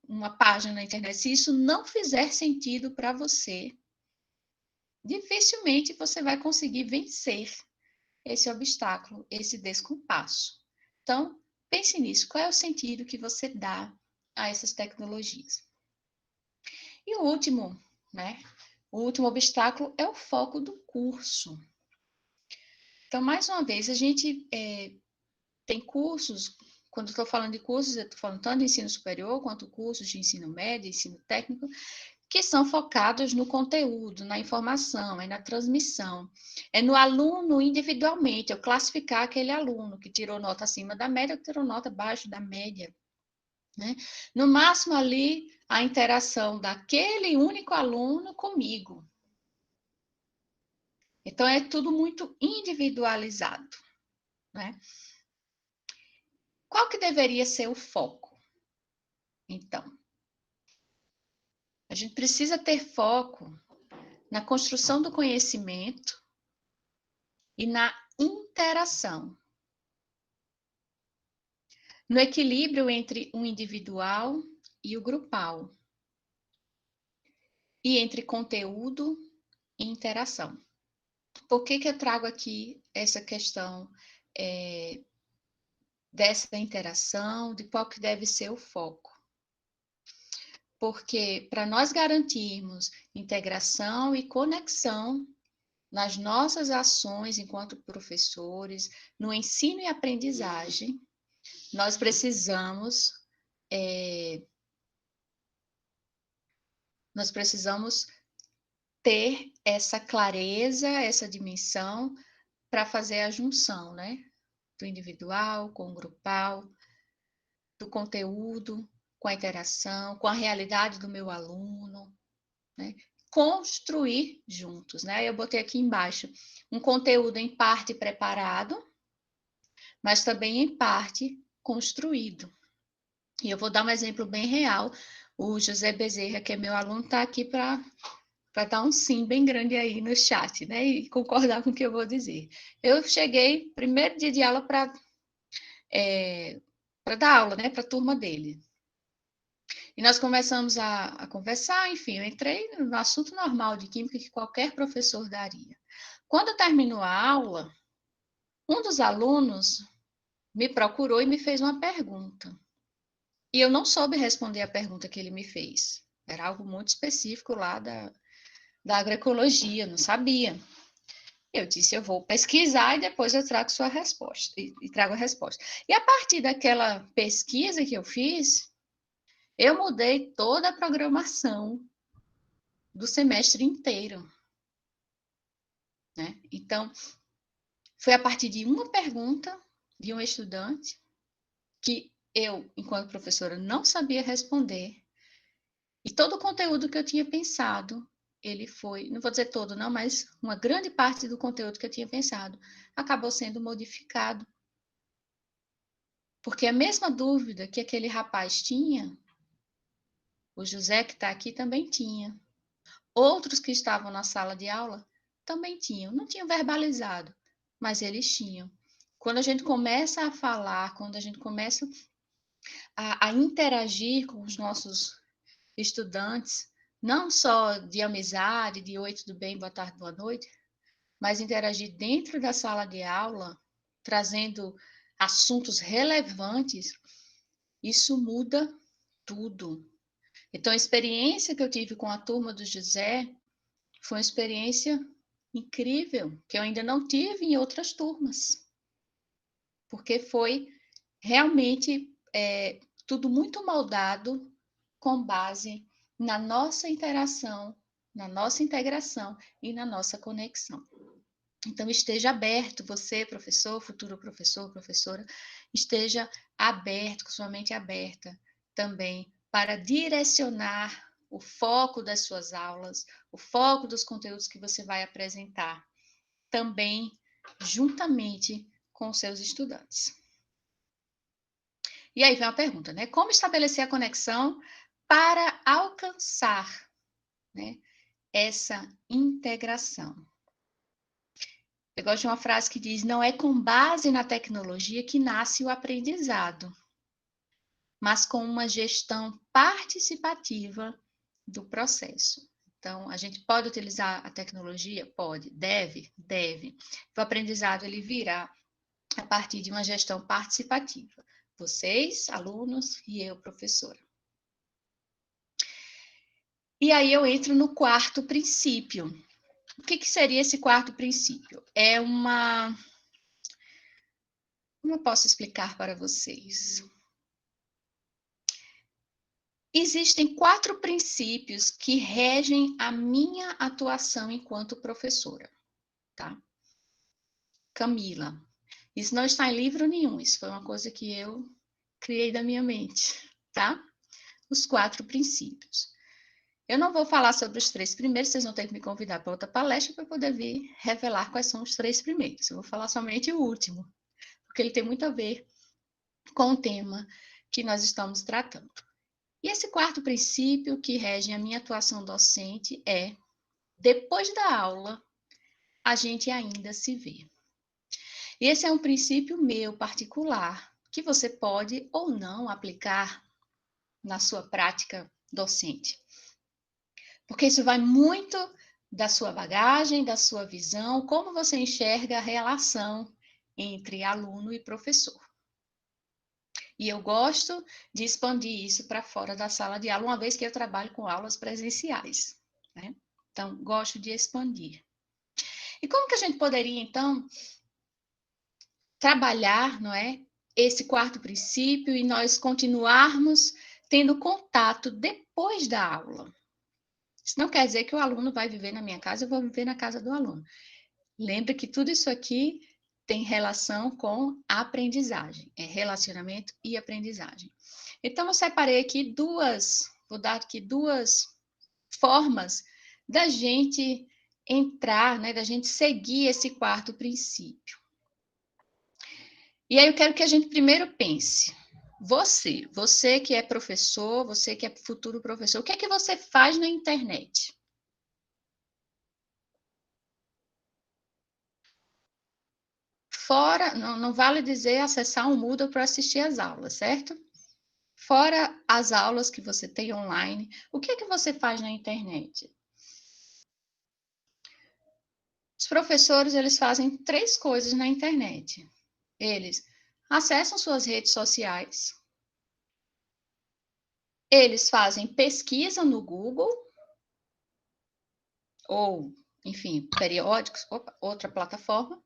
uma página na internet, se isso não fizer sentido para você, dificilmente você vai conseguir vencer esse obstáculo, esse descompasso. Então, pense nisso. Qual é o sentido que você dá a essas tecnologias? E o último, né? O último obstáculo é o foco do curso. Então, mais uma vez, a gente tem cursos, quando estou falando de cursos, eu estou falando tanto de ensino superior quanto cursos de ensino médio, ensino técnico, que são focados no conteúdo, na informação, na transmissão. É no aluno individualmente, eu classificar aquele aluno que tirou nota acima da média, que tirou nota abaixo da média, né? No máximo ali, a interação daquele único aluno comigo. Então, é tudo muito individualizado, né? Qual que deveria ser o foco, então? A gente precisa ter foco na construção do conhecimento e na interação, no equilíbrio entre o individual e o grupal, e entre conteúdo e interação. Por que eu trago aqui essa questão dessa interação, de qual que deve ser o foco? porque para nós garantirmos integração e conexão nas nossas ações enquanto professores, no ensino e aprendizagem, nós precisamos ter essa clareza, essa dimensão para fazer a junção, né? Do individual com o grupal, do conteúdo com a interação, com a realidade do meu aluno, né? Construir juntos, né? Eu botei aqui embaixo um conteúdo em parte preparado, mas também em parte construído. E eu vou dar um exemplo bem real. O José Bezerra, que é meu aluno, está aqui para dar um sim bem grande aí no chat, né? E concordar com o que eu vou dizer. Eu cheguei, primeiro dia de aula, para dar aula, né? Para a turma dele. E nós começamos a conversar, enfim, eu entrei no assunto normal de química que qualquer professor daria. Quando terminou a aula, um dos alunos me procurou e me fez uma pergunta. E eu não soube responder a pergunta que ele me fez. Era algo muito específico lá da agroecologia, não sabia. Eu disse, eu vou pesquisar e depois eu trago sua resposta, e trago a resposta. E a partir daquela pesquisa que eu fiz, eu mudei toda a programação do semestre inteiro, né? Então, foi a partir de uma pergunta de um estudante que eu, enquanto professora, não sabia responder, e todo o conteúdo que eu tinha pensado, ele foi, não vou dizer todo não, mas uma grande parte do conteúdo que eu tinha pensado acabou sendo modificado. Porque a mesma dúvida que aquele rapaz tinha, o José que está aqui também tinha. Outros que estavam na sala de aula também tinham. Não tinham verbalizado, mas eles tinham. Quando a gente começa a falar, quando a gente começa a interagir com os nossos estudantes, não só de amizade, de oi, tudo bem, boa tarde, boa noite, mas interagir dentro da sala de aula, trazendo assuntos relevantes, isso muda tudo. Então, a experiência que eu tive com a turma do José foi uma experiência incrível, que eu ainda não tive em outras turmas, porque foi realmente tudo muito moldado com base na nossa interação, na nossa integração e na nossa conexão. Então, esteja aberto, você, professor, futuro professor, professora, esteja aberto, com sua mente aberta também para direcionar o foco das suas aulas, o foco dos conteúdos que você vai apresentar, também juntamente com os seus estudantes. E aí vem uma pergunta, né? Como estabelecer a conexão para alcançar, né, essa integração? Eu gosto de uma frase que diz: não é com base na tecnologia que nasce o aprendizado, mas com uma gestão participativa do processo. Então, a gente pode utilizar a tecnologia? Pode. Deve? Deve. O aprendizado, ele virá a partir de uma gestão participativa. Vocês, alunos, e eu, professora. E aí eu entro no quarto princípio. O que seria esse quarto princípio? É uma... Como eu posso explicar para vocês? Existem 4 princípios que regem a minha atuação enquanto professora, tá? Camila, isso não está em livro nenhum, isso foi uma coisa que eu criei da minha mente, tá? Os 4 princípios. Eu não vou falar sobre os 3 primeiros, vocês vão ter que me convidar para outra palestra para poder vir revelar quais são os 3 primeiros. Eu vou falar somente o último, porque ele tem muito a ver com o tema que nós estamos tratando. E esse quarto princípio que rege a minha atuação docente é: depois da aula, a gente ainda se vê. E esse é um princípio meu particular, que você pode ou não aplicar na sua prática docente. Porque isso vai muito da sua bagagem, da sua visão, como você enxerga a relação entre aluno e professor. E eu gosto de expandir isso para fora da sala de aula, uma vez que eu trabalho com aulas presenciais, né? Então, gosto de expandir. E como que a gente poderia, então, trabalhar, não é, esse quarto princípio e nós continuarmos tendo contato depois da aula? Isso não quer dizer que o aluno vai viver na minha casa, eu vou viver na casa do aluno. Lembre que tudo isso aqui tem relação com a aprendizagem, é relacionamento e aprendizagem. Então, eu separei aqui vou dar aqui duas formas da gente entrar, né, da gente seguir esse quarto princípio. E aí eu quero que a gente primeiro pense, você que é professor, você que é futuro professor, o que é que você faz na internet? Fora, não vale dizer acessar um Moodle para assistir às aulas, certo? Fora as aulas que você tem online, o que é que você faz na internet? Os professores, eles fazem 3 coisas na internet. Eles acessam suas redes sociais, eles fazem pesquisa no Google, ou, enfim, periódicos, outra plataforma,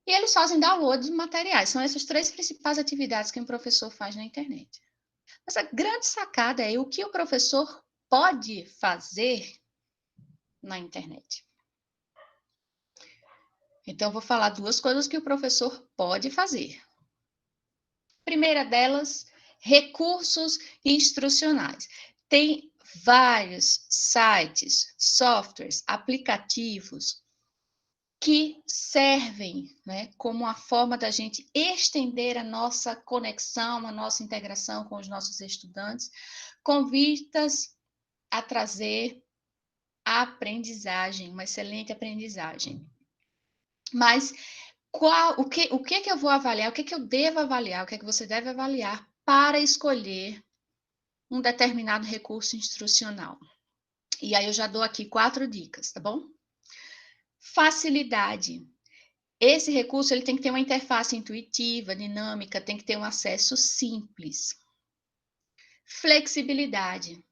e eles fazem download de materiais. São essas 3 principais atividades que um professor faz na internet. Mas a grande sacada é o que o professor pode fazer na internet. Então, eu vou falar 2 coisas que o professor pode fazer. Primeira delas, recursos instrucionais. Tem vários sites, softwares, aplicativos que servem, né, como uma forma da gente estender a nossa conexão, a nossa integração com os nossos estudantes, com vistas a trazer a aprendizagem, uma excelente aprendizagem. Mas o que que eu vou avaliar, o que que eu devo avaliar, o que é que você deve avaliar para escolher um determinado recurso instrucional? E aí eu já dou aqui 4 dicas, tá bom? Facilidade. Esse recurso ele tem que ter uma interface intuitiva, dinâmica, tem que ter um acesso simples. Flexibilidade.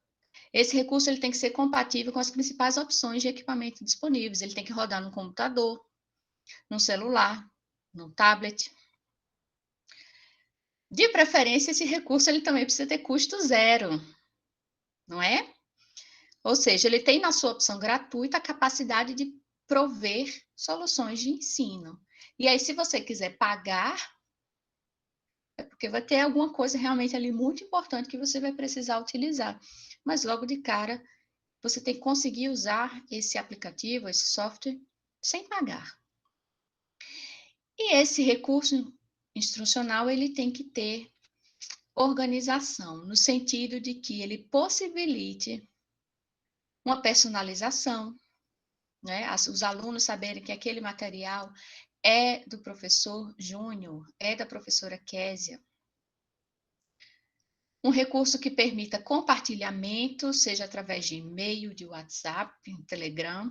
Esse recurso ele tem que ser compatível com as principais opções de equipamento disponíveis. Ele tem que rodar no computador, no celular, no tablet. De preferência, esse recurso ele também precisa ter custo zero, não é? Ou seja, ele tem na sua opção gratuita a capacidade de prover soluções de ensino. E aí, se você quiser pagar, é porque vai ter alguma coisa realmente ali muito importante que você vai precisar utilizar. Mas logo de cara, você tem que conseguir usar esse aplicativo, esse software, sem pagar. E esse recurso instrucional, ele tem que ter organização, no sentido de que ele possibilite uma personalização, né? Os alunos saberem que aquele material é do professor Júnior, é da professora Késia. Um recurso que permita compartilhamento, seja através de e-mail, de WhatsApp, Telegram,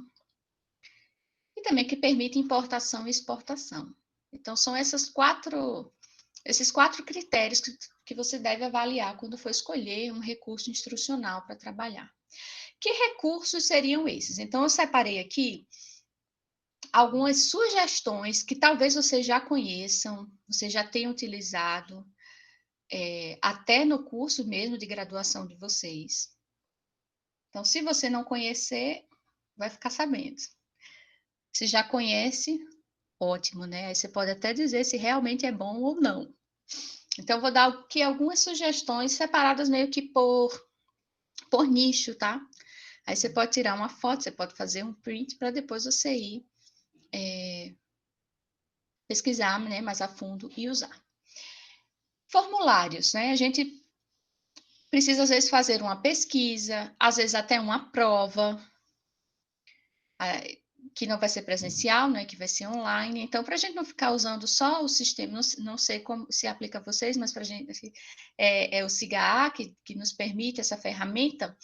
e também que permita importação e exportação. Então, são esses quatro critérios que você deve avaliar quando for escolher um recurso instrucional para trabalhar. Que recursos seriam esses? Então, eu separei aqui algumas sugestões que talvez vocês já conheçam, vocês já tenham utilizado, até no curso mesmo de graduação de vocês. Então, se você não conhecer, vai ficar sabendo. Se já conhece, ótimo, né? Aí você pode até dizer se realmente é bom ou não. Então, eu vou dar aqui algumas sugestões separadas meio que por nicho, tá? Aí você pode tirar uma foto, você pode fazer um print para depois você ir pesquisar, né, mais a fundo e usar. Formulários, né? A gente precisa, às vezes, fazer uma pesquisa, às vezes até uma prova, que não vai ser presencial, né? Que vai ser online. Então, para a gente não ficar usando só o sistema, não sei como se aplica a vocês, mas para a gente é o SIGA que nos permite essa ferramenta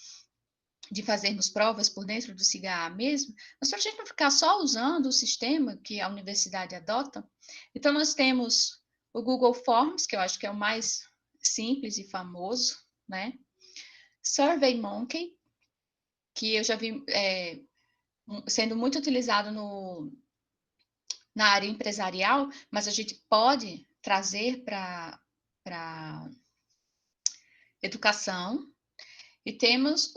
de fazermos provas por dentro do SIGA mesmo, mas para a gente não ficar só usando o sistema que a universidade adota, então nós temos o Google Forms, que eu acho que é o mais simples e famoso, né? SurveyMonkey, que eu já vi sendo muito utilizado na área empresarial, mas a gente pode trazer para educação. E temos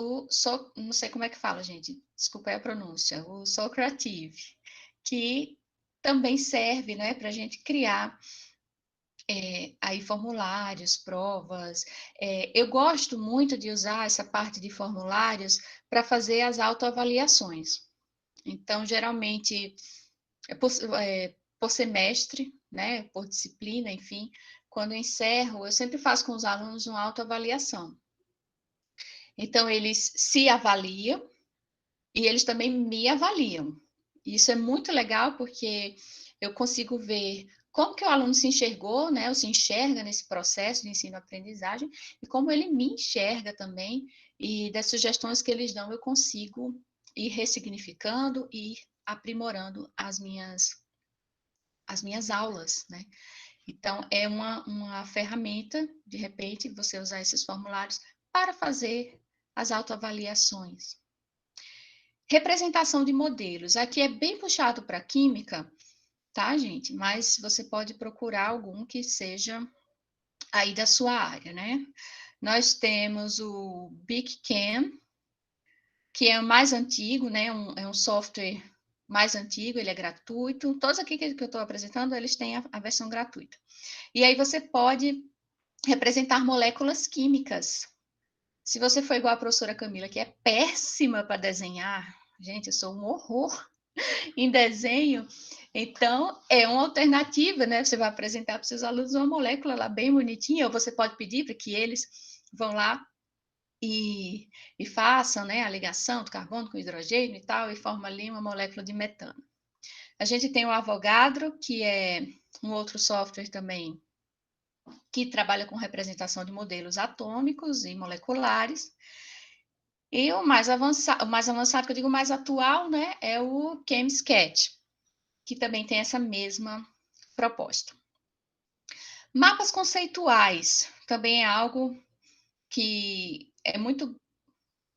não sei como é que fala, gente, desculpa a pronúncia, o Socrative, que também serve, né, para a gente criar aí formulários, provas. Eu gosto muito de usar essa parte de formulários para fazer as autoavaliações. Então, geralmente, por semestre, né, por disciplina, enfim, quando eu encerro, eu sempre faço com os alunos uma autoavaliação. Então, eles se avaliam e eles também me avaliam. Isso é muito legal porque eu consigo ver como que o aluno se enxergou, né, ou se enxerga nesse processo de ensino-aprendizagem e como ele me enxerga também, e das sugestões que eles dão eu consigo ir ressignificando e aprimorando as minhas aulas, né? Então, é uma ferramenta, de repente, você usar esses formulários para fazer as autoavaliações. Representação de modelos. Aqui é bem puxado para química, tá, gente? Mas você pode procurar algum que seja aí da sua área, né? Nós temos o BigCam, que é o mais antigo, né? É um software mais antigo, ele é gratuito. Todos aqui que eu estou apresentando, eles têm a versão gratuita. E aí você pode representar moléculas químicas. Se você for igual a professora Camila, que é péssima para desenhar, gente, eu sou um horror em desenho, então é uma alternativa, né? Você vai apresentar para os seus alunos uma molécula lá bem bonitinha, ou você pode pedir para que eles vão lá e façam, né, a ligação do carbono com hidrogênio e tal, e formam ali uma molécula de metano. A gente tem o Avogadro, que é um outro software também que trabalha com representação de modelos atômicos e moleculares. E o mais avançado, que eu digo mais atual, né, é o ChemSketch, que também tem essa mesma proposta. Mapas conceituais também é algo que é muito,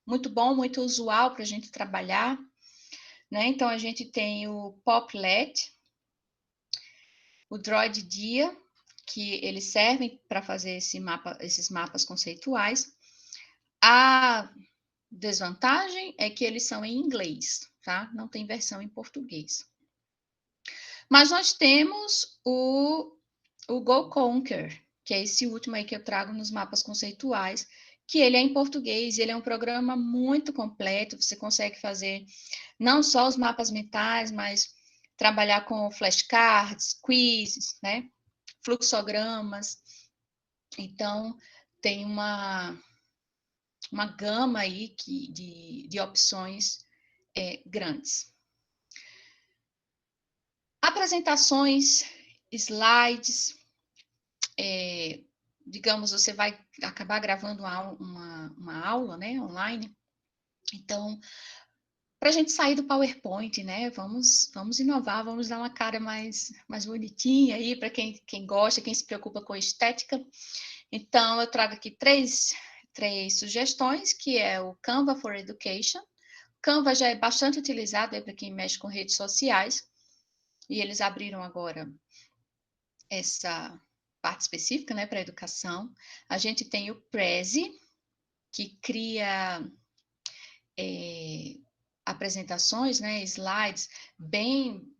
muito bom, muito usual para a gente trabalhar, né? Então, a gente tem o Poplet, o DroidDia, que eles servem para fazer esses mapas conceituais. A desvantagem é que eles são em inglês, tá? Não tem versão em português. Mas nós temos o Go Conquer, que é esse último aí que eu trago nos mapas conceituais, que ele é em português, ele é um programa muito completo, você consegue fazer não só os mapas mentais, mas trabalhar com flashcards, quizzes, né? Fluxogramas. Então, tem uma gama aí de opções grandes. Apresentações, slides, digamos, você vai acabar gravando uma aula, né, online. Então, para a gente sair do PowerPoint, né, vamos inovar, vamos dar uma cara mais bonitinha aí para quem gosta, quem se preocupa com estética. Então, eu trago aqui três sugestões, que é o Canva for Education. Canva já é bastante utilizado para quem mexe com redes sociais, e eles abriram agora essa parte específica, né, para a educação. A gente tem o Prezi, que cria apresentações, né, slides bem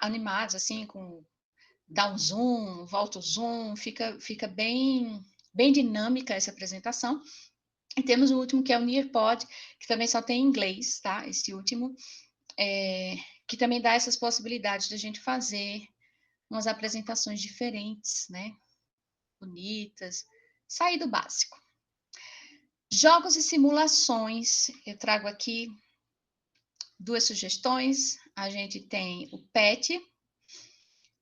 animados, assim, dá um zoom, volta o zoom, fica bem dinâmica essa apresentação. E temos o último, que é o Nearpod, que também só tem em inglês, tá? Esse último, que também dá essas possibilidades de a gente fazer umas apresentações diferentes, né? Bonitas, sair do básico. Jogos e simulações, eu trago aqui duas sugestões. A gente tem o PET,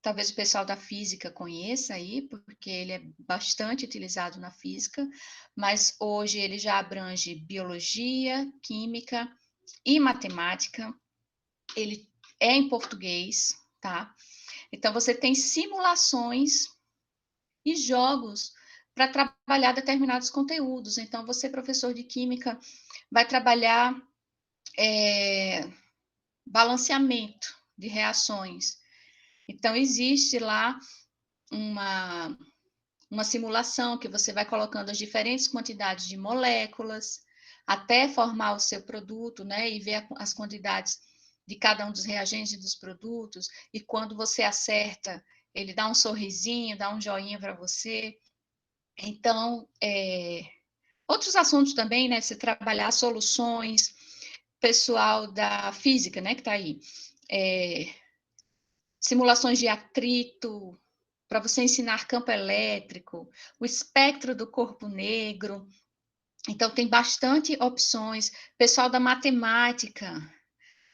talvez o pessoal da física conheça aí, porque ele é bastante utilizado na física, mas hoje ele já abrange biologia, química e matemática. Ele é em português, tá? Então, você tem simulações e jogos para trabalhar determinados conteúdos. Então, você, professor de química, vai trabalhar balanceamento de reações. Então, existe lá uma simulação que você vai colocando as diferentes quantidades de moléculas até formar o seu produto, né? E ver as quantidades de cada um dos reagentes e dos produtos. E quando você acerta, ele dá um sorrisinho, dá um joinha para você. Então, outros assuntos também, né? Você trabalhar soluções, pessoal da física, né? Que está aí. Simulações de atrito, para você ensinar campo elétrico, o espectro do corpo negro. Então, tem bastante opções. Pessoal da matemática,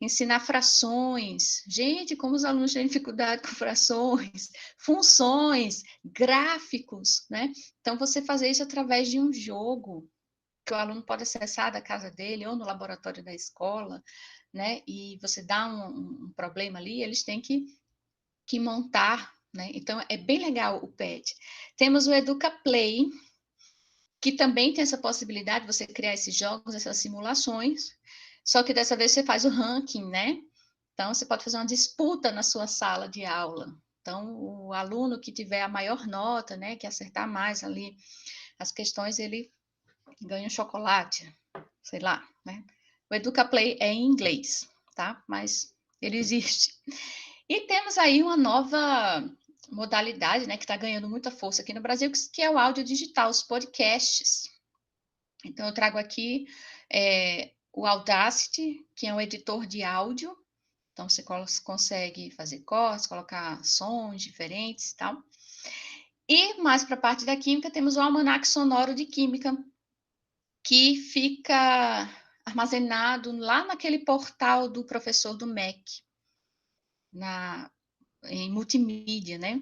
ensinar frações. Gente, como os alunos têm dificuldade com frações, funções, gráficos, né? Então, você fazer isso através de um jogo, que o aluno pode acessar da casa dele ou no laboratório da escola, né? E você dá um problema ali, eles têm que montar, né? Então, é bem legal o PET. Temos o Educa Play, que também tem essa possibilidade de você criar esses jogos, essas simulações, só que dessa vez você faz o ranking, né? Então, você pode fazer uma disputa na sua sala de aula. Então, o aluno que tiver a maior nota, né, que acertar mais ali as questões, ele ganha um chocolate, sei lá, né? O Educa Play é em inglês, tá? Mas ele existe. E temos aí uma nova modalidade, né, que está ganhando muita força aqui no Brasil, que é o áudio digital, os podcasts. Então, eu trago aqui o Audacity, que é um editor de áudio. Então, você consegue fazer cortes, colocar sons diferentes e tal. E, mais para a parte da química, temos o Almanaque Sonoro de Química, que fica armazenado lá naquele portal do professor do MEC, em multimídia, né?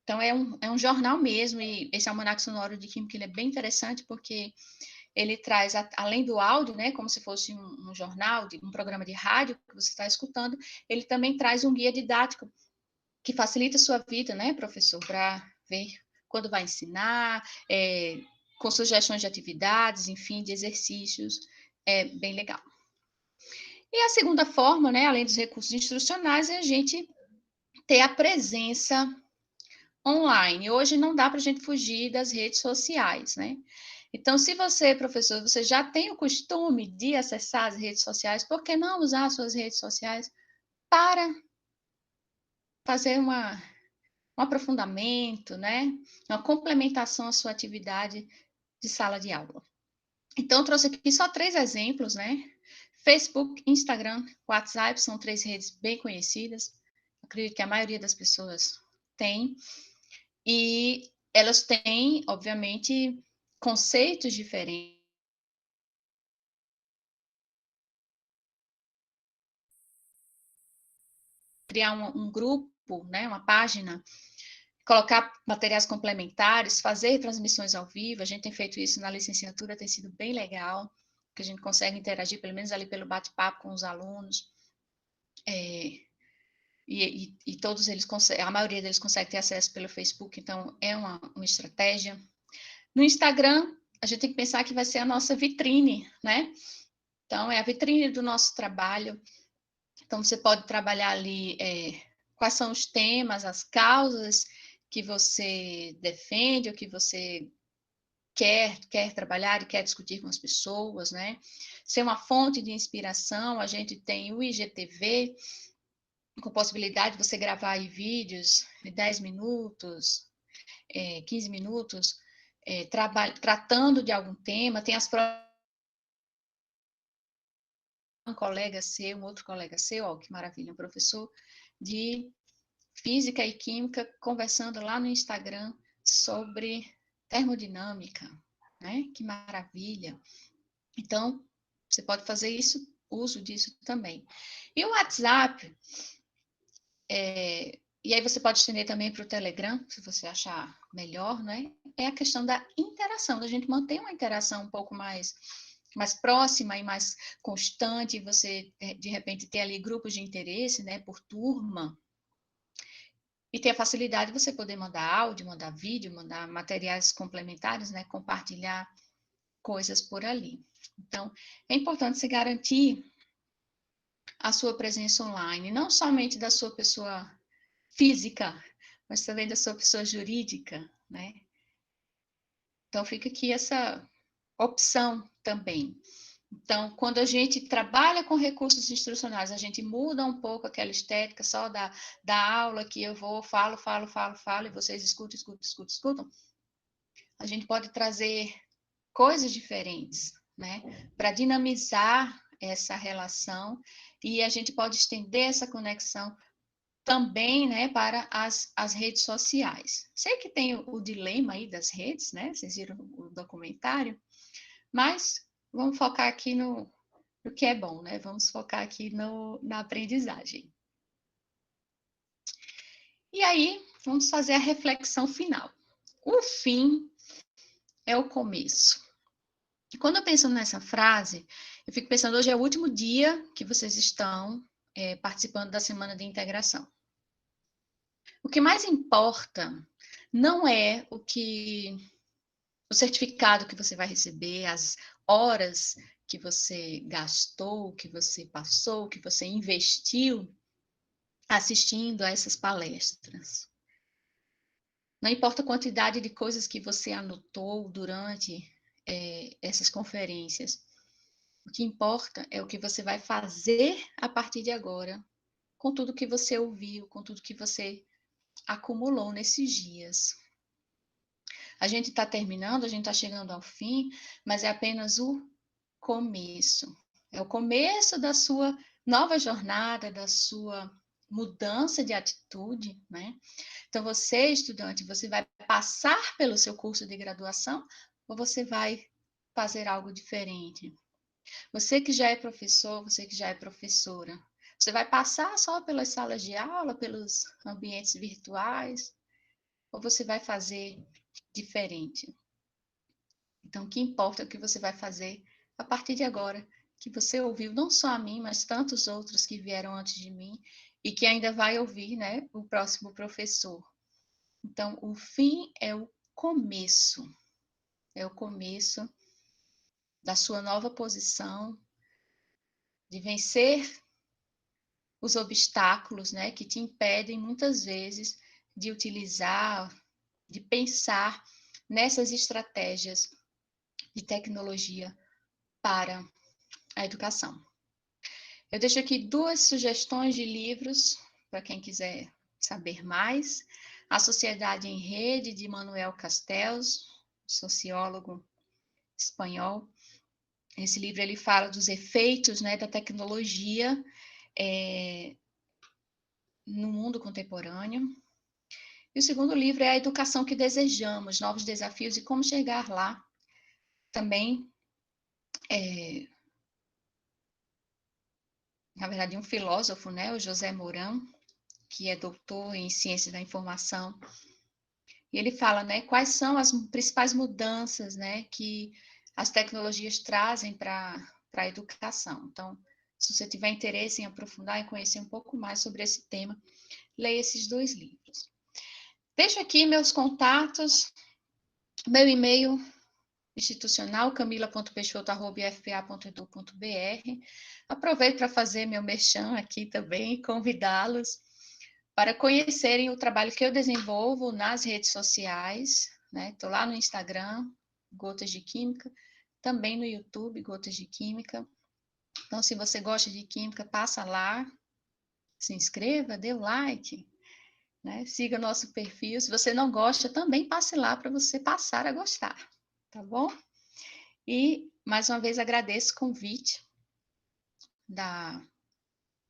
Então, é um jornal mesmo, e esse Almanaque Sonoro de Química ele é bem interessante, porque ele traz, além do áudio, né, como se fosse um jornal, um programa de rádio que você está escutando, ele também traz um guia didático que facilita a sua vida, né, professor, para ver quando vai ensinar, com sugestões de atividades, enfim, de exercícios, é bem legal. E a segunda forma, né, além dos recursos instrucionais, é a gente ter a presença online. Hoje não dá para a gente fugir das redes sociais, né? Então, se você, professor, você já tem o costume de acessar as redes sociais, por que não usar as suas redes sociais para fazer um aprofundamento, né? Uma complementação à sua atividade de sala de aula. Então, eu trouxe aqui só 3 exemplos, né? Facebook, Instagram, WhatsApp são 3 redes bem conhecidas. Acredito que a maioria das pessoas tem. E elas têm, obviamente, conceitos diferentes. Criar um grupo, né, uma página, colocar materiais complementares, fazer transmissões ao vivo. A gente tem feito isso na licenciatura, tem sido bem legal, que a gente consegue interagir, pelo menos ali pelo bate-papo com os alunos. E todos eles conseguem, a maioria deles consegue ter acesso pelo Facebook, então é uma estratégia. No Instagram, a gente tem que pensar que vai ser a nossa vitrine, né? Então, é a vitrine do nosso trabalho. Então, você pode trabalhar ali quais são os temas, as causas que você defende, ou que você quer trabalhar e quer discutir com as pessoas, né? Ser uma fonte de inspiração, a gente tem o IGTV, com possibilidade de você gravar aí vídeos de 10 minutos, 15 minutos, tratando de algum tema, tem um outro colega seu, ó, que maravilha, um professor de física e química conversando lá no Instagram sobre termodinâmica, né? Que maravilha. Então, você pode fazer isso, uso disso também. E o WhatsApp, e aí você pode estender também para o Telegram, se você achar melhor, né? É a questão da interação, da gente manter uma interação um pouco mais próxima e mais constante, você, de repente, ter ali grupos de interesse, né, por turma. E tem a facilidade de você poder mandar áudio, mandar vídeo, mandar materiais complementares, né? Compartilhar coisas por ali. Então, é importante se garantir a sua presença online, não somente da sua pessoa física, mas também da sua pessoa jurídica, né? Então, fica aqui essa opção também. Então, quando a gente trabalha com recursos instrucionais, a gente muda um pouco aquela estética só da aula que eu vou, falo, e vocês escutam. A gente pode trazer coisas diferentes, né? Para dinamizar essa relação e a gente pode estender essa conexão também, né, para as redes sociais. Sei que tem o dilema aí das redes, né? Vocês viram o documentário, mas vamos focar aqui no que é bom, né? Vamos focar aqui na aprendizagem. E aí, vamos fazer a reflexão final. O fim é o começo. E quando eu penso nessa frase, eu fico pensando, hoje é o último dia que vocês estão participando da Semana de Integração. O que mais importa não é o certificado que você vai receber, as horas que você gastou, que você passou, que você investiu assistindo a essas palestras. Não importa a quantidade de coisas que você anotou durante essas conferências. O que importa é o que você vai fazer a partir de agora, com tudo que você ouviu, com tudo que você acumulou nesses dias. A gente está terminando, a gente está chegando ao fim, mas é apenas o começo. É o começo da sua nova jornada, da sua mudança de atitude, né? Então, você, estudante, você vai passar pelo seu curso de graduação ou você vai fazer algo diferente? Você que já é professor, você que já é professora, você vai passar só pelas salas de aula, pelos ambientes virtuais, ou você vai fazer diferente? Então, o que importa é o que você vai fazer a partir de agora, que você ouviu não só a mim, mas tantos outros que vieram antes de mim e que ainda vai ouvir, né, o próximo professor. Então, o fim é o começo da sua nova posição, de vencer os obstáculos, né, que te impedem muitas vezes de utilizar, de pensar nessas estratégias de tecnologia para a educação. Eu deixo aqui 2 sugestões de livros para quem quiser saber mais. A Sociedade em Rede, de Manuel Castells, sociólogo espanhol. Esse livro ele fala dos efeitos, né, da tecnologia no mundo contemporâneo. E o segundo livro é A Educação que Desejamos, Novos Desafios e Como Chegar Lá. Também, na verdade, um filósofo, né, o José Mourão, que é doutor em Ciências da Informação. E ele fala, né, quais são as principais mudanças, né, que as tecnologias trazem para a educação. Então, se você tiver interesse em aprofundar e conhecer um pouco mais sobre esse tema, leia esses 2 livros. Deixo aqui meus contatos, meu e-mail institucional, camila.peixoto@fpa.edu.br. Aproveito para fazer meu merchan aqui também, convidá-los para conhecerem o trabalho que eu desenvolvo nas redes sociais, né? Estou lá no Instagram, Gotas de Química, também no YouTube, Gotas de Química. Então, se você gosta de química, passa lá, se inscreva, dê o like, né? Siga nosso perfil. Se você não gosta, também passe lá para você passar a gostar, tá bom? E, mais uma vez, agradeço o convite da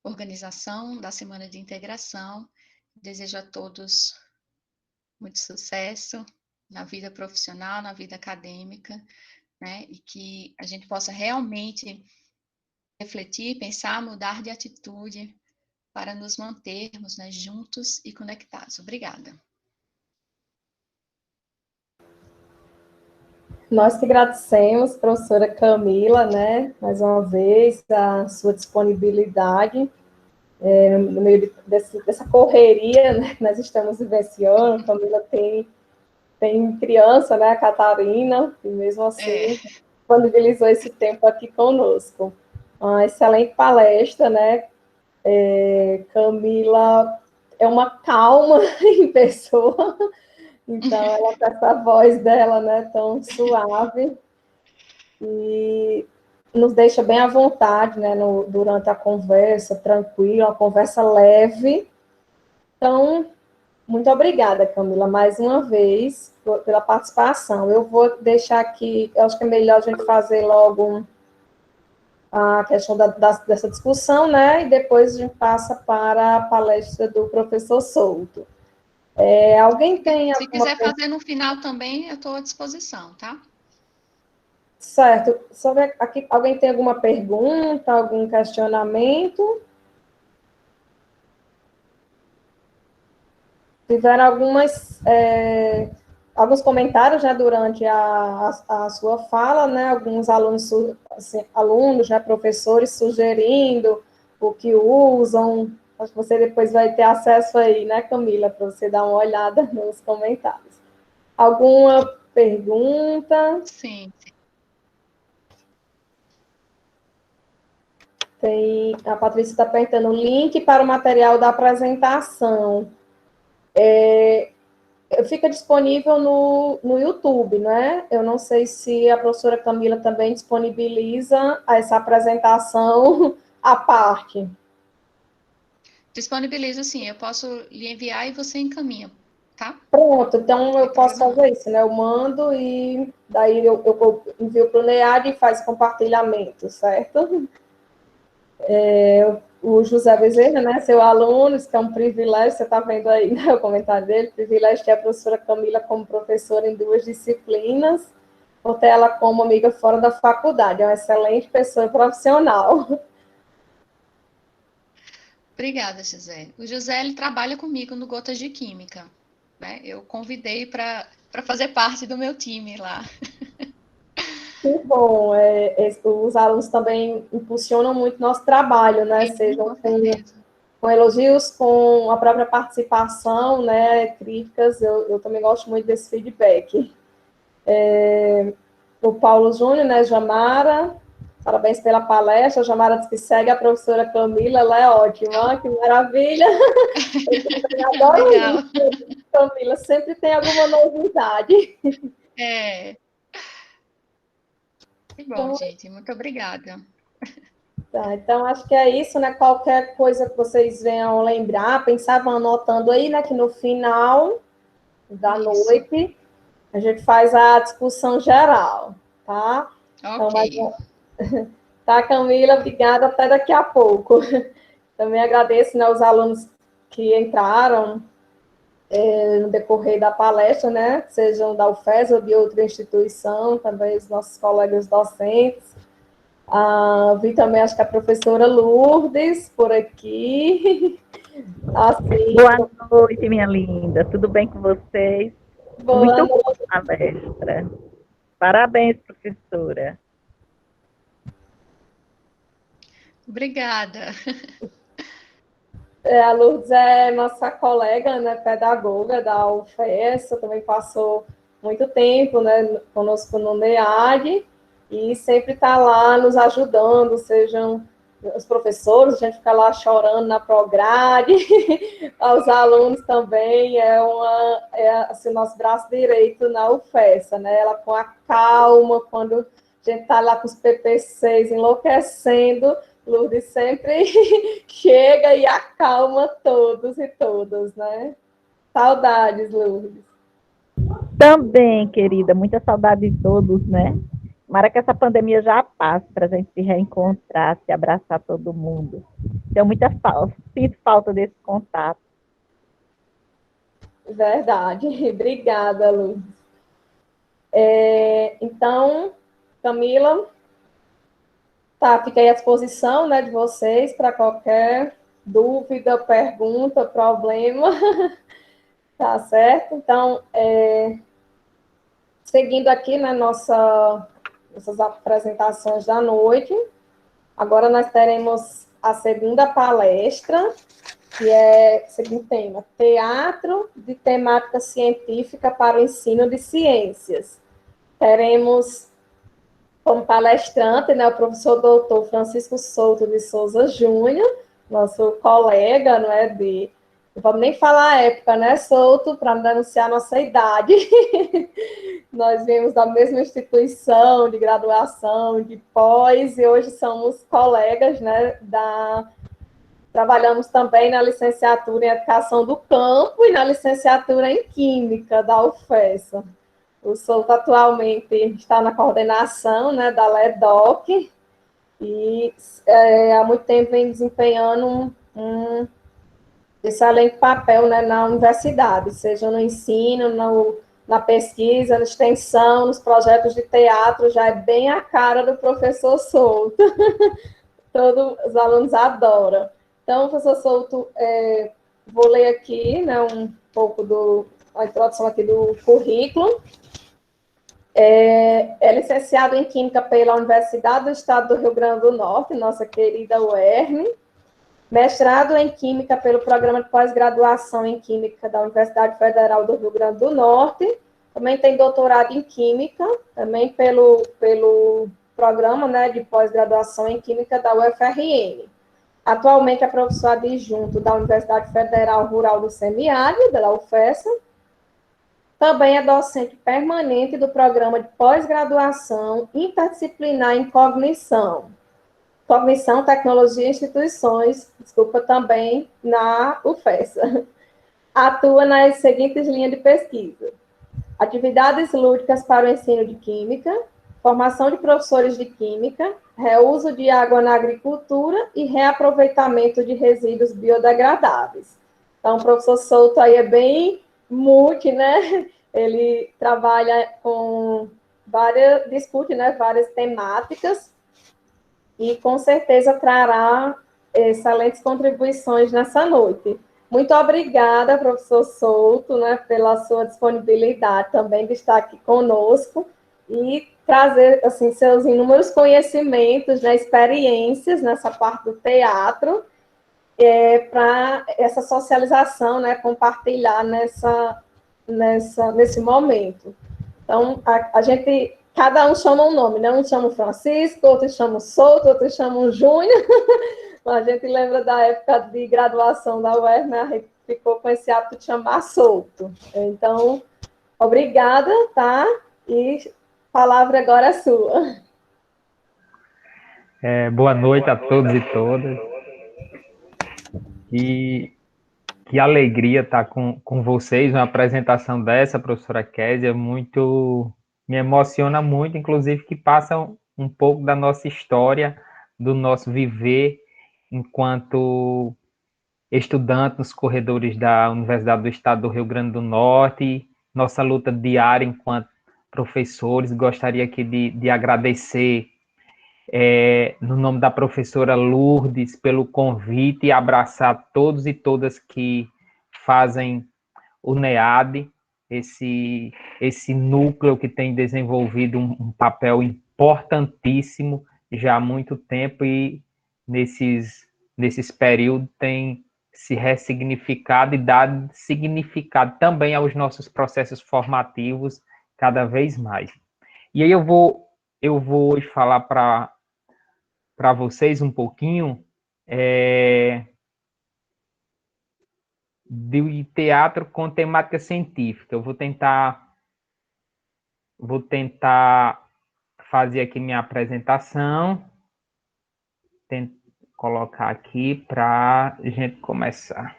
organização da Semana de Integração. Desejo a todos muito sucesso na vida profissional, na vida acadêmica, né? E que a gente possa realmente refletir, pensar, mudar de atitude para nos mantermos, né, juntos e conectados. Obrigada. Nós que agradecemos, professora Camila, né, mais uma vez, a sua disponibilidade no meio dessa correria, né, que nós estamos vivenciando. A Camila tem criança, né, a Catarina, e mesmo assim disponibilizou esse tempo aqui conosco. Uma excelente palestra, né? Camila é uma calma em pessoa, então ela com essa voz dela, né, tão suave, e nos deixa bem à vontade, né, durante a conversa, tranquila, uma conversa leve. Então, muito obrigada, Camila, mais uma vez, pela participação. Eu vou deixar aqui, eu acho que é melhor a gente fazer logo a questão dessa discussão, né, e depois a gente passa para a palestra do professor Souto. Alguém tem Se alguma quiser pergunta? fazer no final também, eu estou à disposição, tá? Certo. Aqui, alguém tem alguma pergunta, algum questionamento? Tiveram alguns comentários, né, durante a sua fala, né, alguns alunos, assim, alunos, né, professores sugerindo o que usam. Acho que você depois vai ter acesso aí, né, Camila, para você dar uma olhada nos comentários. Alguma pergunta? Sim. A Patrícia está perguntando o link para o material da apresentação. Fica disponível no YouTube, né? Eu não sei se a professora Camila também disponibiliza essa apresentação à parte. Disponibilizo sim, eu posso lhe enviar e você encaminha, tá? Pronto, então Não tem eu posso problema não. fazer isso, né? Eu mando e daí eu envio para o NEAD e faz compartilhamento, certo? O José Bezerra, né, seu aluno, isso que é um privilégio, você está vendo aí, né, o comentário dele, privilégio ter a professora Camila como professora em 2 disciplinas, ou ter ela como amiga fora da faculdade, é uma excelente pessoa profissional. Obrigada, José. O José, ele trabalha comigo no Gotas de Química, né? Eu convidei para fazer parte do meu time lá. Que bom, os alunos também impulsionam muito nosso trabalho, né, Sim, sejam com certeza. com elogios, com a própria participação, né, críticas, eu também gosto muito desse feedback. O Paulo Júnior, né, Jamara, parabéns pela palestra. A Jamara diz que segue a professora Camila, ela é ótima, que maravilha. Eu também adoro Legal. isso, Camila, sempre tem alguma novidade. É, que bom, Então, gente. Muito obrigada. tá, então, acho que é isso, né? Qualquer coisa que vocês venham lembrar, pensavam anotando aí, né? Que no final da Isso. noite a gente faz a discussão geral, tá? Então, Ok. tá, Camila, obrigada, até daqui a pouco. Também agradeço, né, os alunos que entraram no decorrer da palestra, né, sejam da UFES ou de outra instituição, também os nossos colegas docentes. Vi também, acho que a professora Lourdes por aqui. Assim, Boa noite, minha linda. Tudo bem com vocês? boa Muito boa noite. a palestra. Parabéns, professora. Obrigada. A Lourdes é nossa colega, né, pedagoga da UFES, também passou muito tempo, né, conosco no NEAD, e sempre está lá nos ajudando, sejam os professores, a gente fica lá chorando na prograde, os alunos também, assim, nosso braço direito na UFES, né, ela com a calma, quando a gente está lá com os PPCs enlouquecendo, Lourdes sempre chega e acalma todos e todas, né? Saudades, Lourdes. Também, querida, muita saudade de todos, né? Tomara que essa pandemia já passe para a gente se reencontrar, se abraçar todo mundo. Tenho muita falta, sinto falta desse contato. Verdade. Obrigada, Lourdes. Então, Camila, tá, fiquei à disposição, né, de vocês para qualquer dúvida, pergunta, problema, tá certo? Então, seguindo aqui na nossas apresentações da noite, agora nós teremos a segunda palestra, que é o seguinte tema: Teatro de Temática Científica para o Ensino de Ciências. Teremos como palestrante, né, o professor doutor Francisco Souto de Souza Júnior, nosso colega, não é, não vamos nem falar a época, né, Souto, para não denunciar a nossa idade. Nós viemos da mesma instituição de graduação, de pós, e hoje somos colegas, né, trabalhamos também na licenciatura em Educação do Campo e na licenciatura em Química da UFES. O Souto atualmente está na coordenação, né, da LEDOC e há muito tempo vem desempenhando um excelente papel, né, na universidade, seja no ensino, na pesquisa, na extensão, nos projetos de teatro, já é bem a cara do professor Souto. Todos os alunos adoram. Então, professor Souto, vou ler aqui, né, um pouco a introdução aqui do currículo. É licenciado em Química pela Universidade do Estado do Rio Grande do Norte, nossa querida UERN. Mestrado em Química pelo Programa de Pós-Graduação em Química da Universidade Federal do Rio Grande do Norte. Também tem doutorado em Química, também pelo Programa, né, de Pós-Graduação em Química da UFRN. Atualmente é professor adjunto da Universidade Federal Rural do Semiárido, da UFES. Também é docente permanente do Programa de Pós-Graduação Interdisciplinar em Cognição, Tecnologia e Instituições, também na UFES. Atua nas seguintes linhas de pesquisa: atividades lúdicas para o ensino de Química, formação de professores de Química, reuso de água na agricultura e reaproveitamento de resíduos biodegradáveis. Então, o professor Souto aí é bem multi, né? Ele trabalha discute, né, várias temáticas e com certeza trará excelentes contribuições nessa noite. Muito obrigada, professor Souto, né, pela sua disponibilidade também de estar aqui conosco e trazer, assim, seus inúmeros conhecimentos, né, experiências nessa parte do teatro, para essa socialização, né, compartilhar nesse momento. Então, a gente, cada um chama um nome, né? Um chama o Francisco, outro chama o Souto, outro chama o Júnior. A gente lembra da época de graduação da UERN, né? A gente ficou com esse hábito de chamar Souto. Então, obrigada, tá? E a palavra agora é sua. Boa noite a todos e todas. Que alegria estar com vocês, uma apresentação dessa, professora Kézia, me emociona muito, inclusive que passa um pouco da nossa história, do nosso viver enquanto estudante nos corredores da Universidade do Estado do Rio Grande do Norte, nossa luta diária enquanto professores. Gostaria aqui de agradecer no nome da professora Lourdes, pelo convite e abraçar todos e todas que fazem o NEAD, esse núcleo que tem desenvolvido um papel importantíssimo já há muito tempo e nesses períodos tem se ressignificado e dado significado também aos nossos processos formativos cada vez mais. E aí eu vou falar para vocês um pouquinho de teatro com temática científica. Eu vou tentar fazer aqui minha apresentação, colocar aqui para a gente começar.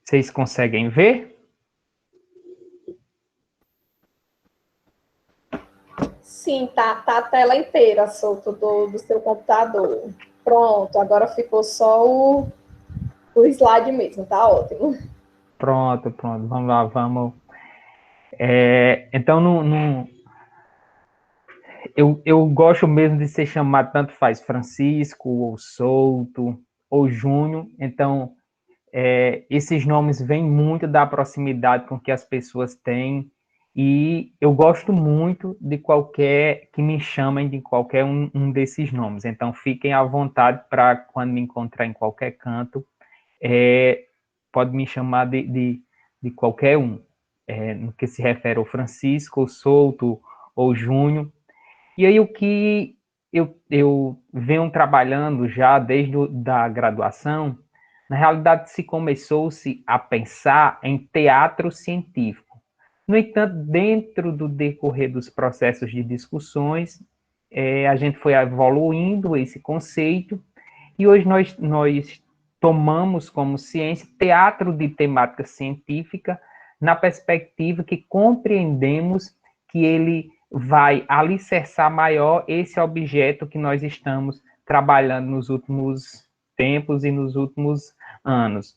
Vocês conseguem ver? Sim, tá a tela inteira, Souto, do seu computador. Pronto, agora ficou só o slide mesmo, tá ótimo. Pronto, vamos lá, vamos. Então, eu gosto mesmo de ser chamado, tanto faz Francisco, ou Souto, ou Júnior, então esses nomes vêm muito da proximidade com que as pessoas têm e eu gosto muito de qualquer, que me chamem de qualquer um desses nomes. Então, fiquem à vontade para, quando me encontrar em qualquer canto, pode me chamar de qualquer um, no que se refere ao Francisco, ou Souto, ou Júnior. E aí, o que eu venho trabalhando já desde da graduação, na realidade, começou-se a pensar em teatro científico. No entanto, dentro do decorrer dos processos de discussões, a gente foi evoluindo esse conceito, e hoje nós tomamos como ciência teatro de temática científica, na perspectiva que compreendemos que ele vai alicerçar maior esse objeto que nós estamos trabalhando nos últimos tempos e nos últimos anos.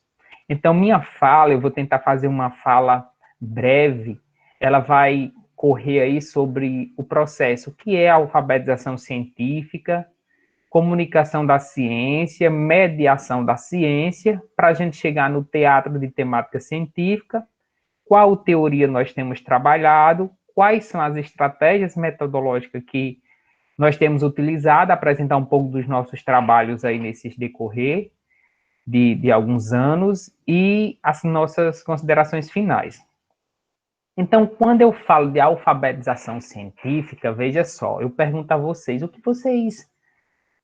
Então, minha fala, eu vou tentar fazer uma fala breve, ela vai correr aí sobre o processo, que é a alfabetização científica, comunicação da ciência, mediação da ciência, para a gente chegar no teatro de temática científica, qual teoria nós temos trabalhado, quais são as estratégias metodológicas que nós temos utilizado, apresentar um pouco dos nossos trabalhos aí nesses decorrer de alguns anos e as nossas considerações finais. Então, quando eu falo de alfabetização científica, veja só, eu pergunto a vocês, o que vocês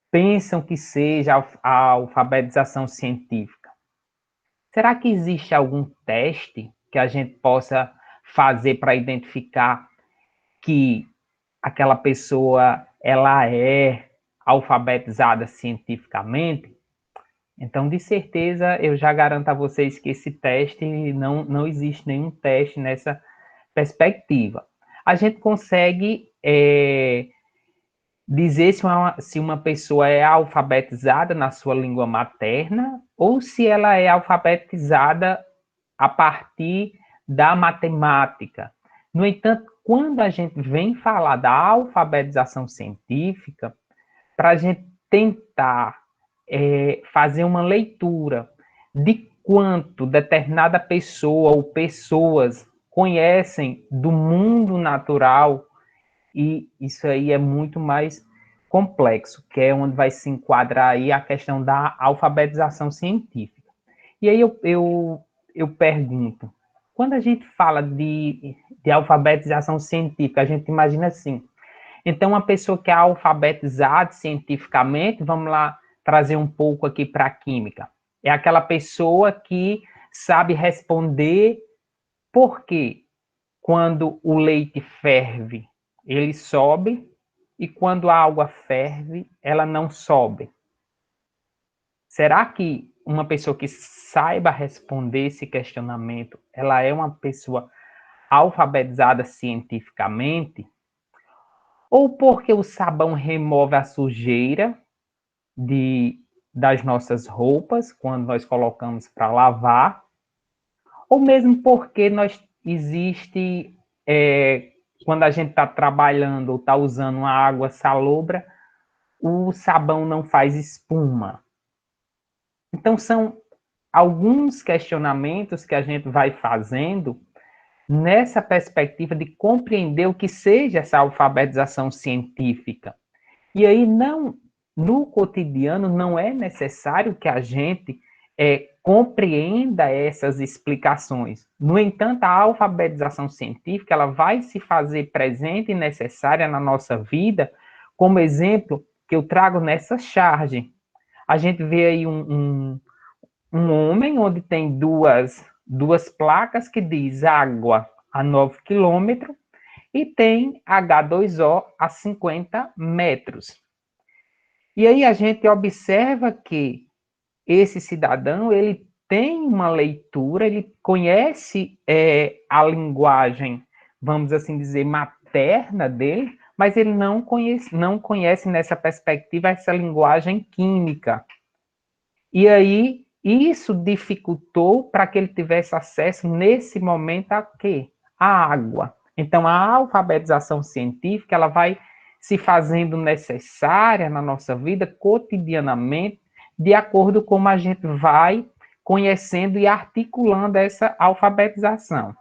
pensam que seja a alfabetização científica? Será que existe algum teste que a gente possa fazer para identificar que aquela pessoa ela é alfabetizada cientificamente? Então, de certeza, eu já garanto a vocês que esse teste, não existe nenhum teste nessa perspectiva. A gente consegue dizer se uma pessoa é alfabetizada na sua língua materna ou se ela é alfabetizada a partir da matemática. No entanto, quando a gente vem falar da alfabetização científica, para a gente tentar fazer uma leitura de quanto determinada pessoa ou pessoas conhecem do mundo natural, e isso aí é muito mais complexo, que é onde vai se enquadrar aí a questão da alfabetização científica. E aí eu pergunto, quando a gente fala de alfabetização científica, a gente imagina assim, então uma pessoa que é alfabetizada cientificamente, vamos lá trazer um pouco aqui para a química, é aquela pessoa que sabe responder por que quando o leite ferve, ele sobe, e quando a água ferve, ela não sobe. Será que uma pessoa que saiba responder esse questionamento, ela é uma pessoa alfabetizada cientificamente? Ou porque o sabão remove a sujeira das nossas roupas, quando nós colocamos para lavar? Ou mesmo porque existe, quando a gente está trabalhando ou está usando uma água salobra, o sabão não faz espuma? Então, são alguns questionamentos que a gente vai fazendo nessa perspectiva de compreender o que seja essa alfabetização científica. E aí, no cotidiano, não é necessário que a gente compreenda essas explicações. No entanto, a alfabetização científica ela vai se fazer presente e necessária na nossa vida, como exemplo que eu trago nessa charge. A gente vê aí um homem onde tem duas placas que diz água a 9 quilômetros e tem H2O a 50 metros. E aí a gente observa que esse cidadão, ele tem uma leitura, ele conhece a linguagem, vamos assim dizer, materna dele, mas ele não conhece nessa perspectiva essa linguagem química. E aí, isso dificultou para que ele tivesse acesso, nesse momento, a quê? A água. Então, a alfabetização científica, ela vai se fazendo necessária na nossa vida, cotidianamente, de acordo com como a gente vai conhecendo e articulando essa alfabetização.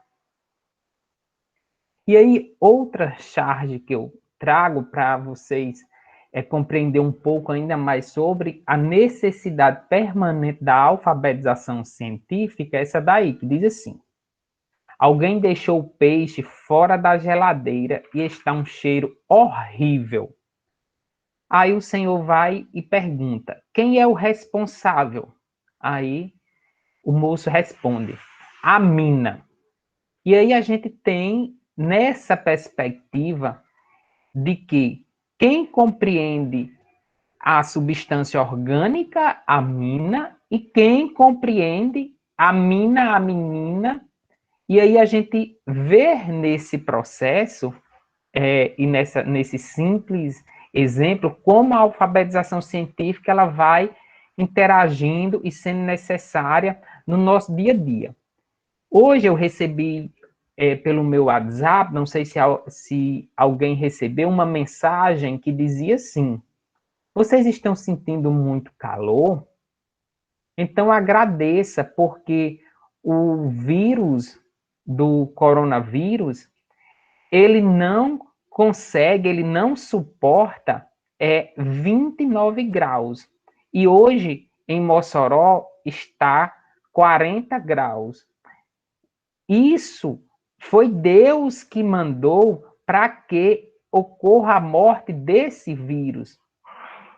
E aí, outra charge que eu trago para vocês compreender um pouco ainda mais sobre a necessidade permanente da alfabetização científica, essa daí, que diz assim: alguém deixou o peixe fora da geladeira e está um cheiro horrível. Aí o Senhor vai e pergunta: quem é o responsável? Aí o moço responde: a mina. E aí a gente tem nessa perspectiva de que quem compreende a substância orgânica, a mina, e quem compreende a mina, a menina. E aí a gente vê nesse processo, e nesse simples exemplo, como a alfabetização científica ela vai interagindo e sendo necessária no nosso dia a dia. Hoje eu recebi pelo meu WhatsApp, não sei se alguém recebeu, uma mensagem que dizia assim: vocês estão sentindo muito calor? Então agradeça, porque o vírus do coronavírus, ele não consegue, ele não suporta 29 graus. E hoje, em Mossoró, está 40 graus. Isso foi Deus que mandou para que ocorra a morte desse vírus.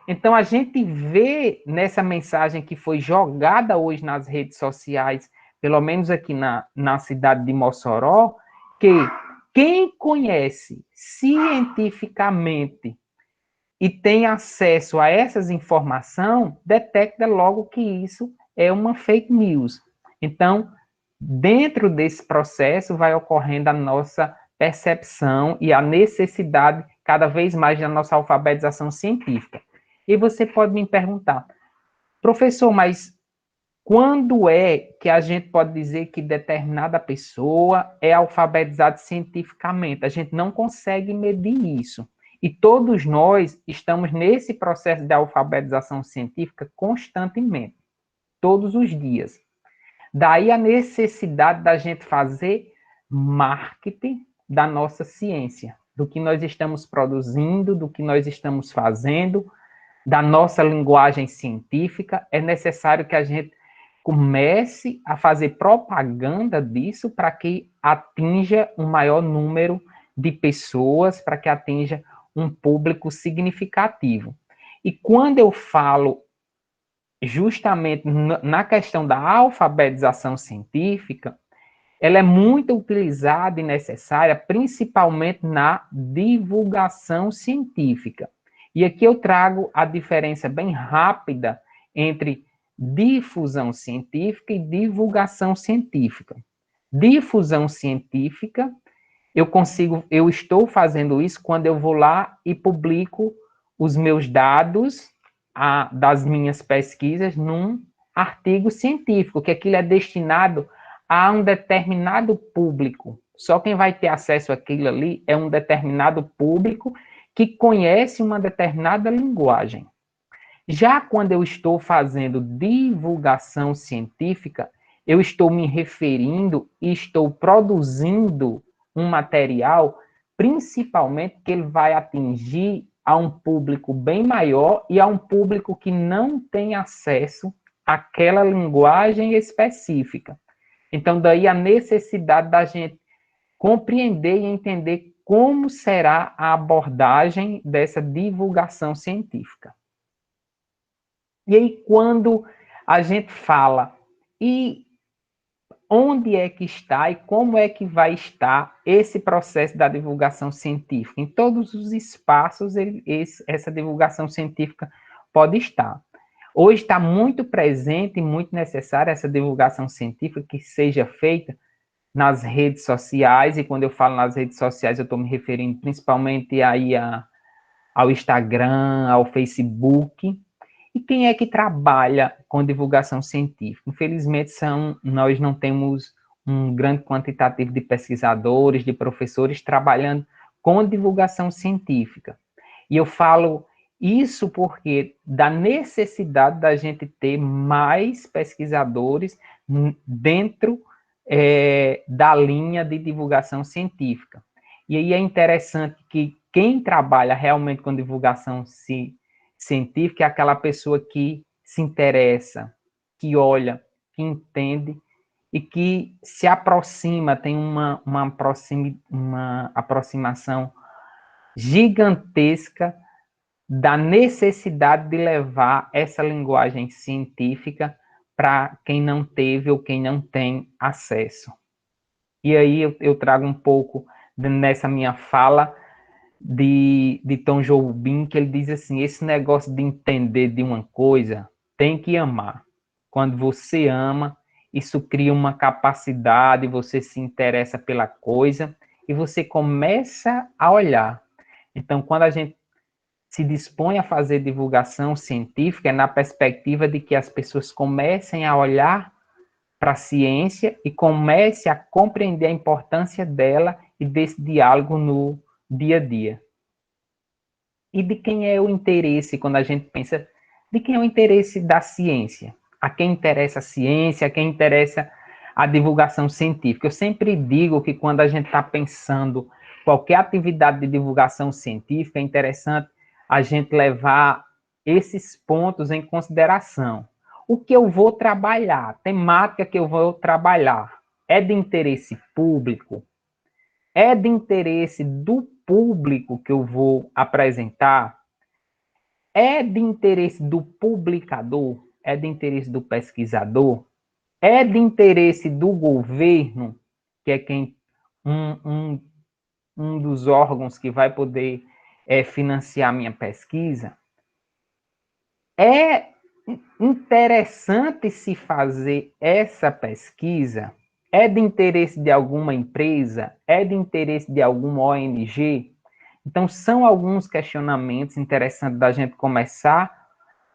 Então, a gente vê nessa mensagem que foi jogada hoje nas redes sociais, pelo menos aqui na cidade de Mossoró, que quem conhece cientificamente e tem acesso a essas informações, detecta logo que isso é uma fake news. Então, dentro desse processo, vai ocorrendo a nossa percepção e a necessidade cada vez mais da nossa alfabetização científica. E você pode me perguntar: professor, mas quando é que a gente pode dizer que determinada pessoa é alfabetizada cientificamente? A gente não consegue medir isso. E todos nós estamos nesse processo de alfabetização científica constantemente, todos os dias. Daí a necessidade da gente fazer marketing da nossa ciência, do que nós estamos produzindo, do que nós estamos fazendo, da nossa linguagem científica. É necessário que a gente comece a fazer propaganda disso para que atinja um maior número de pessoas, para que atinja um público significativo. E quando eu falo justamente na questão da alfabetização científica, ela é muito utilizada e necessária, principalmente na divulgação científica. E aqui eu trago a diferença bem rápida entre difusão científica e divulgação científica. Difusão científica, eu estou fazendo isso quando eu vou lá e publico os meus dados das minhas pesquisas num artigo científico, que aquilo é destinado a um determinado público. Só quem vai ter acesso àquilo ali é um determinado público que conhece uma determinada linguagem. Já quando eu estou fazendo divulgação científica, eu estou me referindo e estou produzindo um material, principalmente que ele vai atingir a um público bem maior e a um público que não tem acesso àquela linguagem específica. Então, daí a necessidade da gente compreender e entender como será a abordagem dessa divulgação científica. E aí, quando a gente fala, e onde é que está e como é que vai estar esse processo da divulgação científica? Em todos os espaços, essa divulgação científica pode estar. Hoje está muito presente e muito necessária essa divulgação científica que seja feita nas redes sociais, e quando eu falo nas redes sociais, eu estou me referindo principalmente aí ao Instagram, ao Facebook. E quem é que trabalha com divulgação científica? Infelizmente, nós não temos um grande quantitativo de pesquisadores, de professores trabalhando com divulgação científica. E eu falo isso porque da necessidade da gente ter mais pesquisadores dentro da linha de divulgação científica. E aí é interessante que quem trabalha realmente com divulgação científica é aquela pessoa que se interessa, que olha, que entende e que se aproxima, tem uma aproximação gigantesca da necessidade de levar essa linguagem científica para quem não teve ou quem não tem acesso. E aí eu trago um pouco nessa minha fala de Tom Jobim, que ele diz assim, esse negócio de entender de uma coisa, tem que amar. Quando você ama, isso cria uma capacidade, você se interessa pela coisa e você começa a olhar. Então, quando a gente se dispõe a fazer divulgação científica, é na perspectiva de que as pessoas comecem a olhar para a ciência e comecem a compreender a importância dela e desse diálogo no dia a dia. E de quem é o interesse, quando a gente pensa, de quem é o interesse da ciência? A quem interessa a ciência, a quem interessa a divulgação científica? Eu sempre digo que quando a gente está pensando qualquer atividade de divulgação científica, é interessante a gente levar esses pontos em consideração. O que eu vou trabalhar, a temática que eu vou trabalhar, é de interesse público? É de interesse do público que eu vou apresentar? É de interesse do publicador? É de interesse do pesquisador? É de interesse do governo, que é quem um dos órgãos que vai poder financiar minha pesquisa? É interessante se fazer essa pesquisa? É de interesse de alguma empresa? É de interesse de alguma ONG? Então, são alguns questionamentos interessantes da gente começar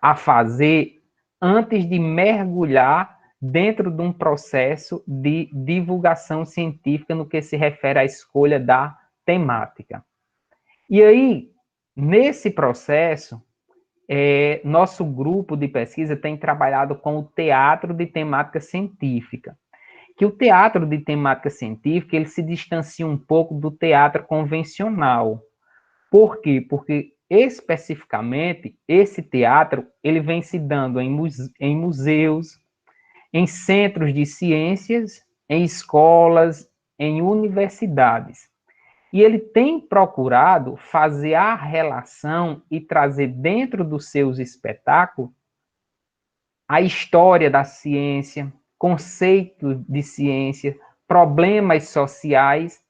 a fazer antes de mergulhar dentro de um processo de divulgação científica no que se refere à escolha da temática. E aí, nesse processo, nosso grupo de pesquisa tem trabalhado com o teatro de temática científica, que o teatro de temática científica ele se distancia um pouco do teatro convencional. Por quê? Porque, especificamente, esse teatro ele vem se dando em museus, em centros de ciências, em escolas, em universidades. E ele tem procurado fazer a relação e trazer dentro dos seus espetáculos a história da ciência, conceitos de ciência, problemas sociais,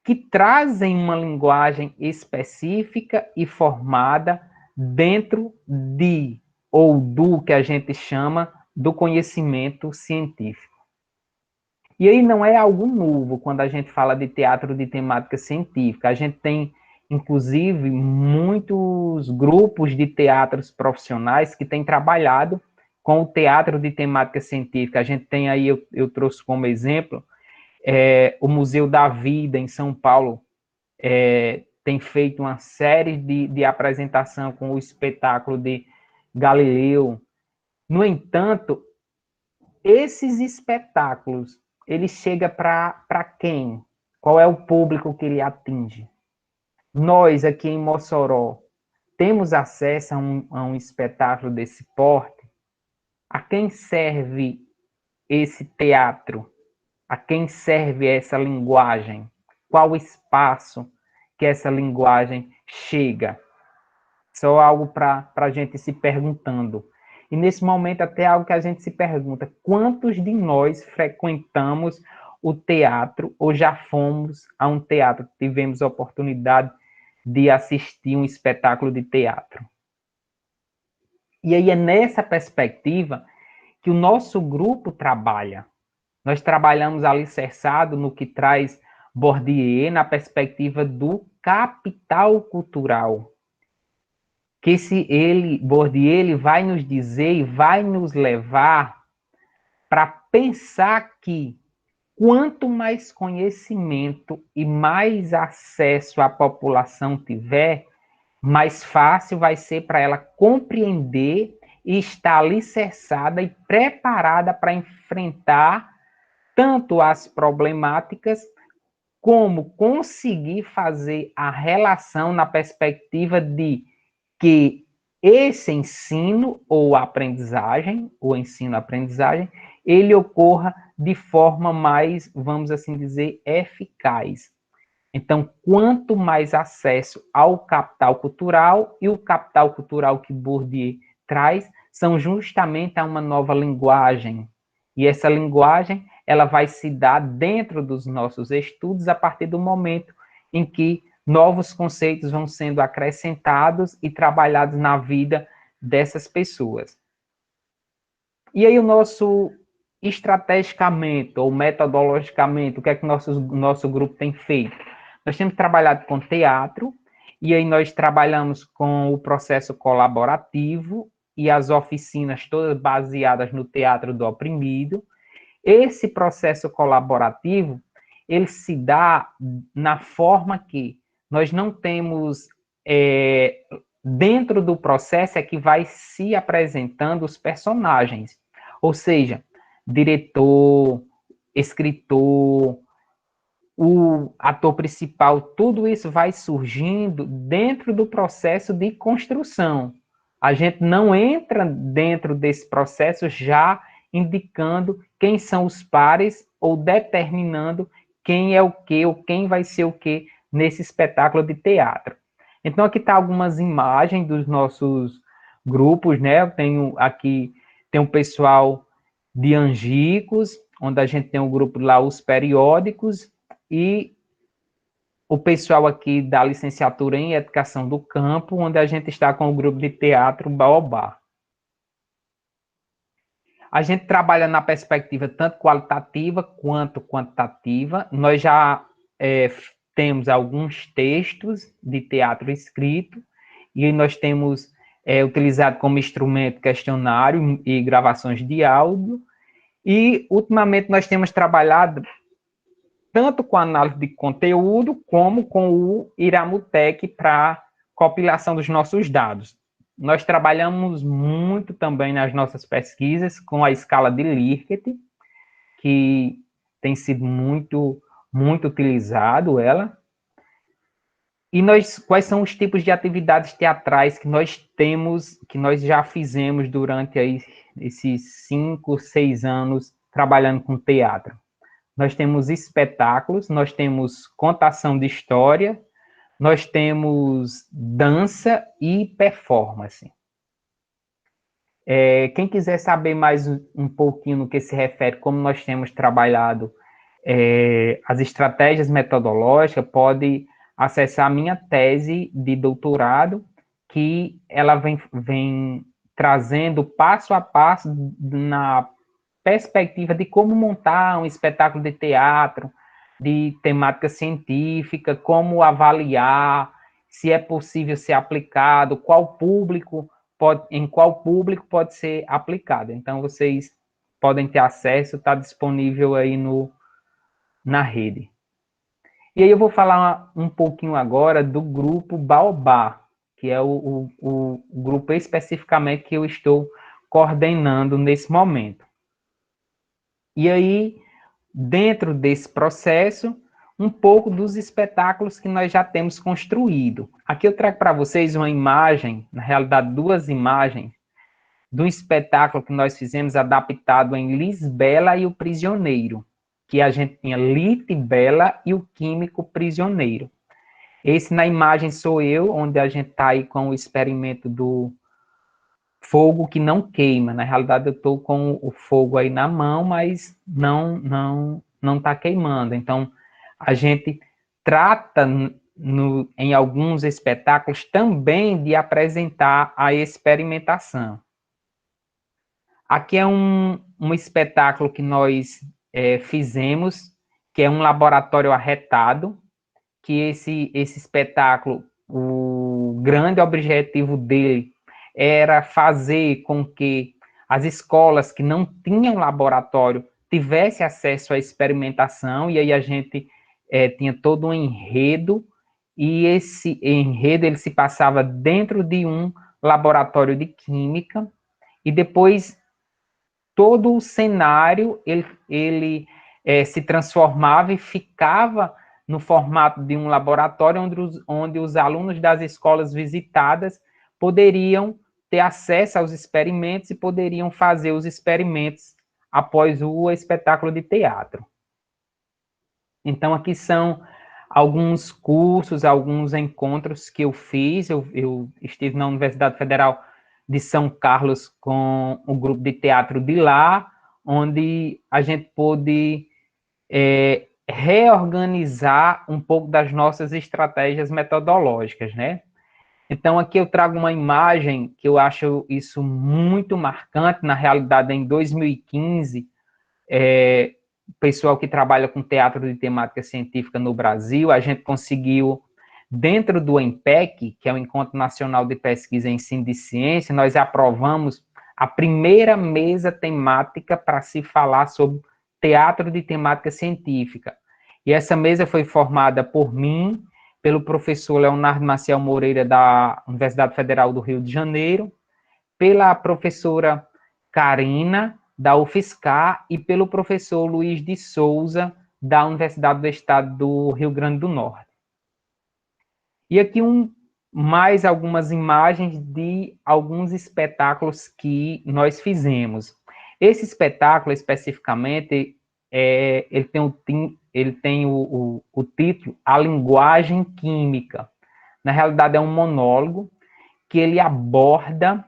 que trazem uma linguagem específica e formada dentro de, ou do que a gente chama do conhecimento científico. E aí não é algo novo quando a gente fala de teatro de temática científica. A gente tem, inclusive, muitos grupos de teatros profissionais que têm trabalhado com o teatro de temática científica. A gente tem aí, eu trouxe como exemplo, o Museu da Vida, em São Paulo, tem feito uma série de apresentação com o espetáculo de Galileu. No entanto, esses espetáculos, ele chega para quem? Qual é o público que ele atinge? Nós, aqui em Mossoró, temos acesso a um espetáculo desse porte? A quem serve esse teatro? A quem serve essa linguagem? Qual o espaço que essa linguagem chega? Só algo para a gente se perguntando. E nesse momento até algo que a gente se pergunta, quantos de nós frequentamos o teatro ou já fomos a um teatro, tivemos a oportunidade de assistir um espetáculo de teatro? E aí é nessa perspectiva que o nosso grupo trabalha. Nós trabalhamos alicerçado no que traz Bourdieu na perspectiva do capital cultural. Que Bourdieu ele vai nos dizer e vai nos levar para pensar que quanto mais conhecimento e mais acesso a população tiver, mais fácil vai ser para ela compreender e estar alicerçada e preparada para enfrentar tanto as problemáticas como conseguir fazer a relação na perspectiva de que esse ensino ou aprendizagem, o ensino-aprendizagem, ele ocorra de forma mais, vamos assim dizer, eficaz. Então, quanto mais acesso ao capital cultural, e o capital cultural que Bourdieu traz, são justamente a uma nova linguagem. E essa linguagem, ela vai se dar dentro dos nossos estudos a partir do momento em que novos conceitos vão sendo acrescentados e trabalhados na vida dessas pessoas. E aí o nosso estrategicamente ou metodologicamente, o que é que nosso grupo tem feito? Nós temos trabalhado com teatro, e aí nós trabalhamos com o processo colaborativo e as oficinas todas baseadas no teatro do oprimido. Esse processo colaborativo, ele se dá na forma que nós não temos, dentro do processo é que vai se apresentando os personagens, ou seja, diretor, escritor, o ator principal, tudo isso vai surgindo dentro do processo de construção. A gente não entra dentro desse processo já indicando quem são os pares ou determinando quem é o quê ou quem vai ser o quê nesse espetáculo de teatro. Então, aqui está algumas imagens dos nossos grupos, né? Eu tenho aqui, tem um pessoal de Angicos, onde a gente tem um grupo lá, os periódicos, e o pessoal aqui da licenciatura em Educação do Campo, onde a gente está com o grupo de teatro Baobá. A gente trabalha na perspectiva tanto qualitativa quanto quantitativa. Nós já temos alguns textos de teatro escrito, e nós temos utilizado como instrumento questionário e gravações de áudio, e ultimamente nós temos trabalhado tanto com a análise de conteúdo, como com o Iramutec para compilação dos nossos dados. Nós trabalhamos muito também nas nossas pesquisas com a escala de Likert, que tem sido muito utilizado ela. E quais são os tipos de atividades teatrais que nós temos, que nós já fizemos durante aí esses 5, 6 anos trabalhando com teatro? Nós temos espetáculos, nós temos contação de história, nós temos dança e performance. Quem quiser saber mais um pouquinho no que se refere, como nós temos trabalhado as estratégias metodológicas, pode acessar a minha tese de doutorado, que ela vem trazendo passo a passo na perspectiva de como montar um espetáculo de teatro, de temática científica, como avaliar, se é possível ser aplicado, em qual público pode ser aplicado. Então, vocês podem ter acesso, está disponível aí na rede. E aí eu vou falar um pouquinho agora do grupo Baobá, que é o grupo especificamente que eu estou coordenando nesse momento. E aí, dentro desse processo, um pouco dos espetáculos que nós já temos construído. Aqui eu trago para vocês uma imagem, na realidade 2 imagens, de um espetáculo que nós fizemos adaptado em Lisbela e o Prisioneiro, que a gente tinha Litbela e o Químico Prisioneiro. Esse na imagem sou eu, onde a gente está aí com o experimento do fogo que não queima. Na realidade, eu estou com o fogo aí na mão, mas não está queimando. Então, a gente trata em alguns espetáculos também de apresentar a experimentação. Aqui é um espetáculo que nós fizemos, que é um laboratório arretado, que esse espetáculo, o grande objetivo dele era fazer com que as escolas que não tinham laboratório tivessem acesso à experimentação, e aí a gente tinha todo um enredo, e esse enredo ele se passava dentro de um laboratório de química, e depois todo o cenário ele se transformava e ficava no formato de um laboratório onde os alunos das escolas visitadas poderiam ter acesso aos experimentos e poderiam fazer os experimentos após o espetáculo de teatro. Então, aqui são alguns cursos, alguns encontros que eu fiz. Eu estive na Universidade Federal de São Carlos com o grupo de teatro de lá, onde a gente pôde reorganizar um pouco das nossas estratégias metodológicas, né? Então, aqui eu trago uma imagem que eu acho isso muito marcante. Na realidade, em 2015, o pessoal que trabalha com teatro de temática científica no Brasil, a gente conseguiu, dentro do ENPEC, que é o Encontro Nacional de Pesquisa em Ensino de Ciência, nós aprovamos a primeira mesa temática para se falar sobre teatro de temática científica. E essa mesa foi formada por mim, pelo professor Leonardo Maciel Moreira, da Universidade Federal do Rio de Janeiro, pela professora Karina, da UFSCar, e pelo professor Luiz de Souza, da Universidade do Estado do Rio Grande do Norte. E aqui mais algumas imagens de alguns espetáculos que nós fizemos. Esse espetáculo, especificamente, ele tem o título A Linguagem Química. Na realidade, é um monólogo que ele aborda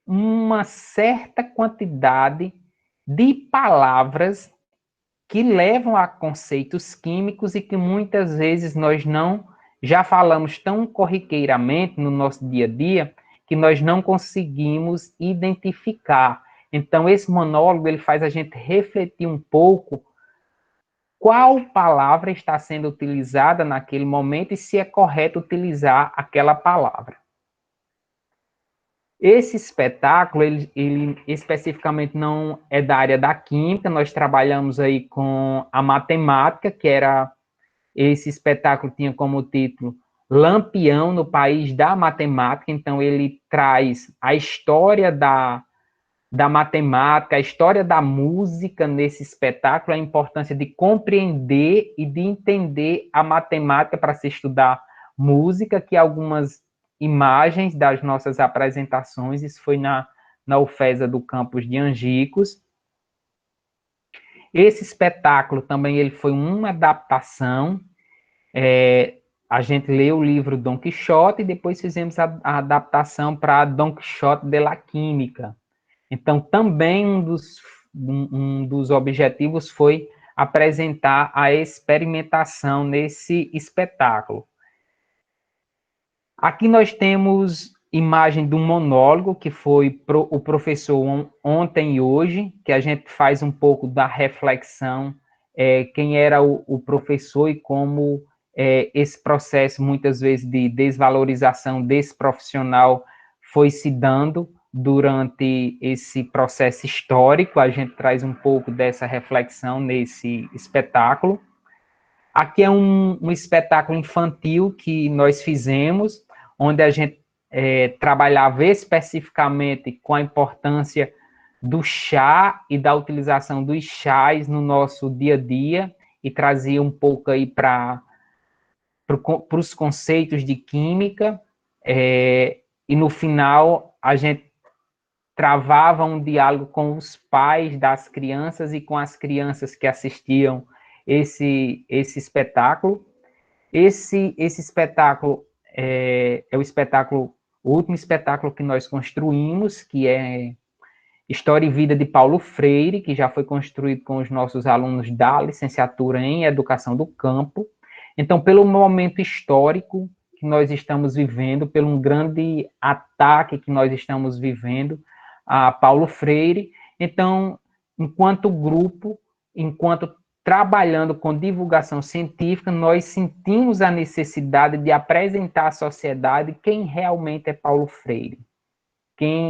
uma certa quantidade de palavras que levam a conceitos químicos e que muitas vezes nós não já falamos tão corriqueiramente no nosso dia a dia que nós não conseguimos identificar. Então, esse monólogo ele faz a gente refletir um pouco qual palavra está sendo utilizada naquele momento e se é correto utilizar aquela palavra. Esse espetáculo, ele especificamente não é da área da química, nós trabalhamos aí com a matemática, esse espetáculo tinha como título Lampião no País da Matemática, então ele traz a história da matemática, a história da música nesse espetáculo, a importância de compreender e de entender a matemática para se estudar música, que algumas imagens das nossas apresentações, isso foi na UFESA do campus de Angicos. Esse espetáculo também ele foi uma adaptação, a gente leu o livro Dom Quixote e depois fizemos a adaptação para Dom Quixote de la Química. Então, também um dos objetivos foi apresentar a experimentação nesse espetáculo. Aqui nós temos imagem de um monólogo que foi o professor ontem e hoje, que a gente faz um pouco da reflexão, quem era o professor e como esse processo, muitas vezes, de desvalorização desse profissional foi se dando durante esse processo histórico. A gente traz um pouco dessa reflexão nesse espetáculo. Aqui é um espetáculo infantil que nós fizemos, onde a gente trabalhava especificamente com a importância do chá e da utilização dos chás no nosso dia a dia, e trazia um pouco aí para os conceitos de química, e no final a gente travava um diálogo com os pais das crianças e com as crianças que assistiam esse espetáculo. Esse espetáculo é o último espetáculo que nós construímos, que é História e Vida de Paulo Freire, que já foi construído com os nossos alunos da licenciatura em Educação do Campo. Então, pelo momento histórico que nós estamos vivendo, pelo um grande ataque que nós estamos vivendo a Paulo Freire, então, enquanto grupo, enquanto trabalhando com divulgação científica, nós sentimos a necessidade de apresentar à sociedade quem realmente é Paulo Freire,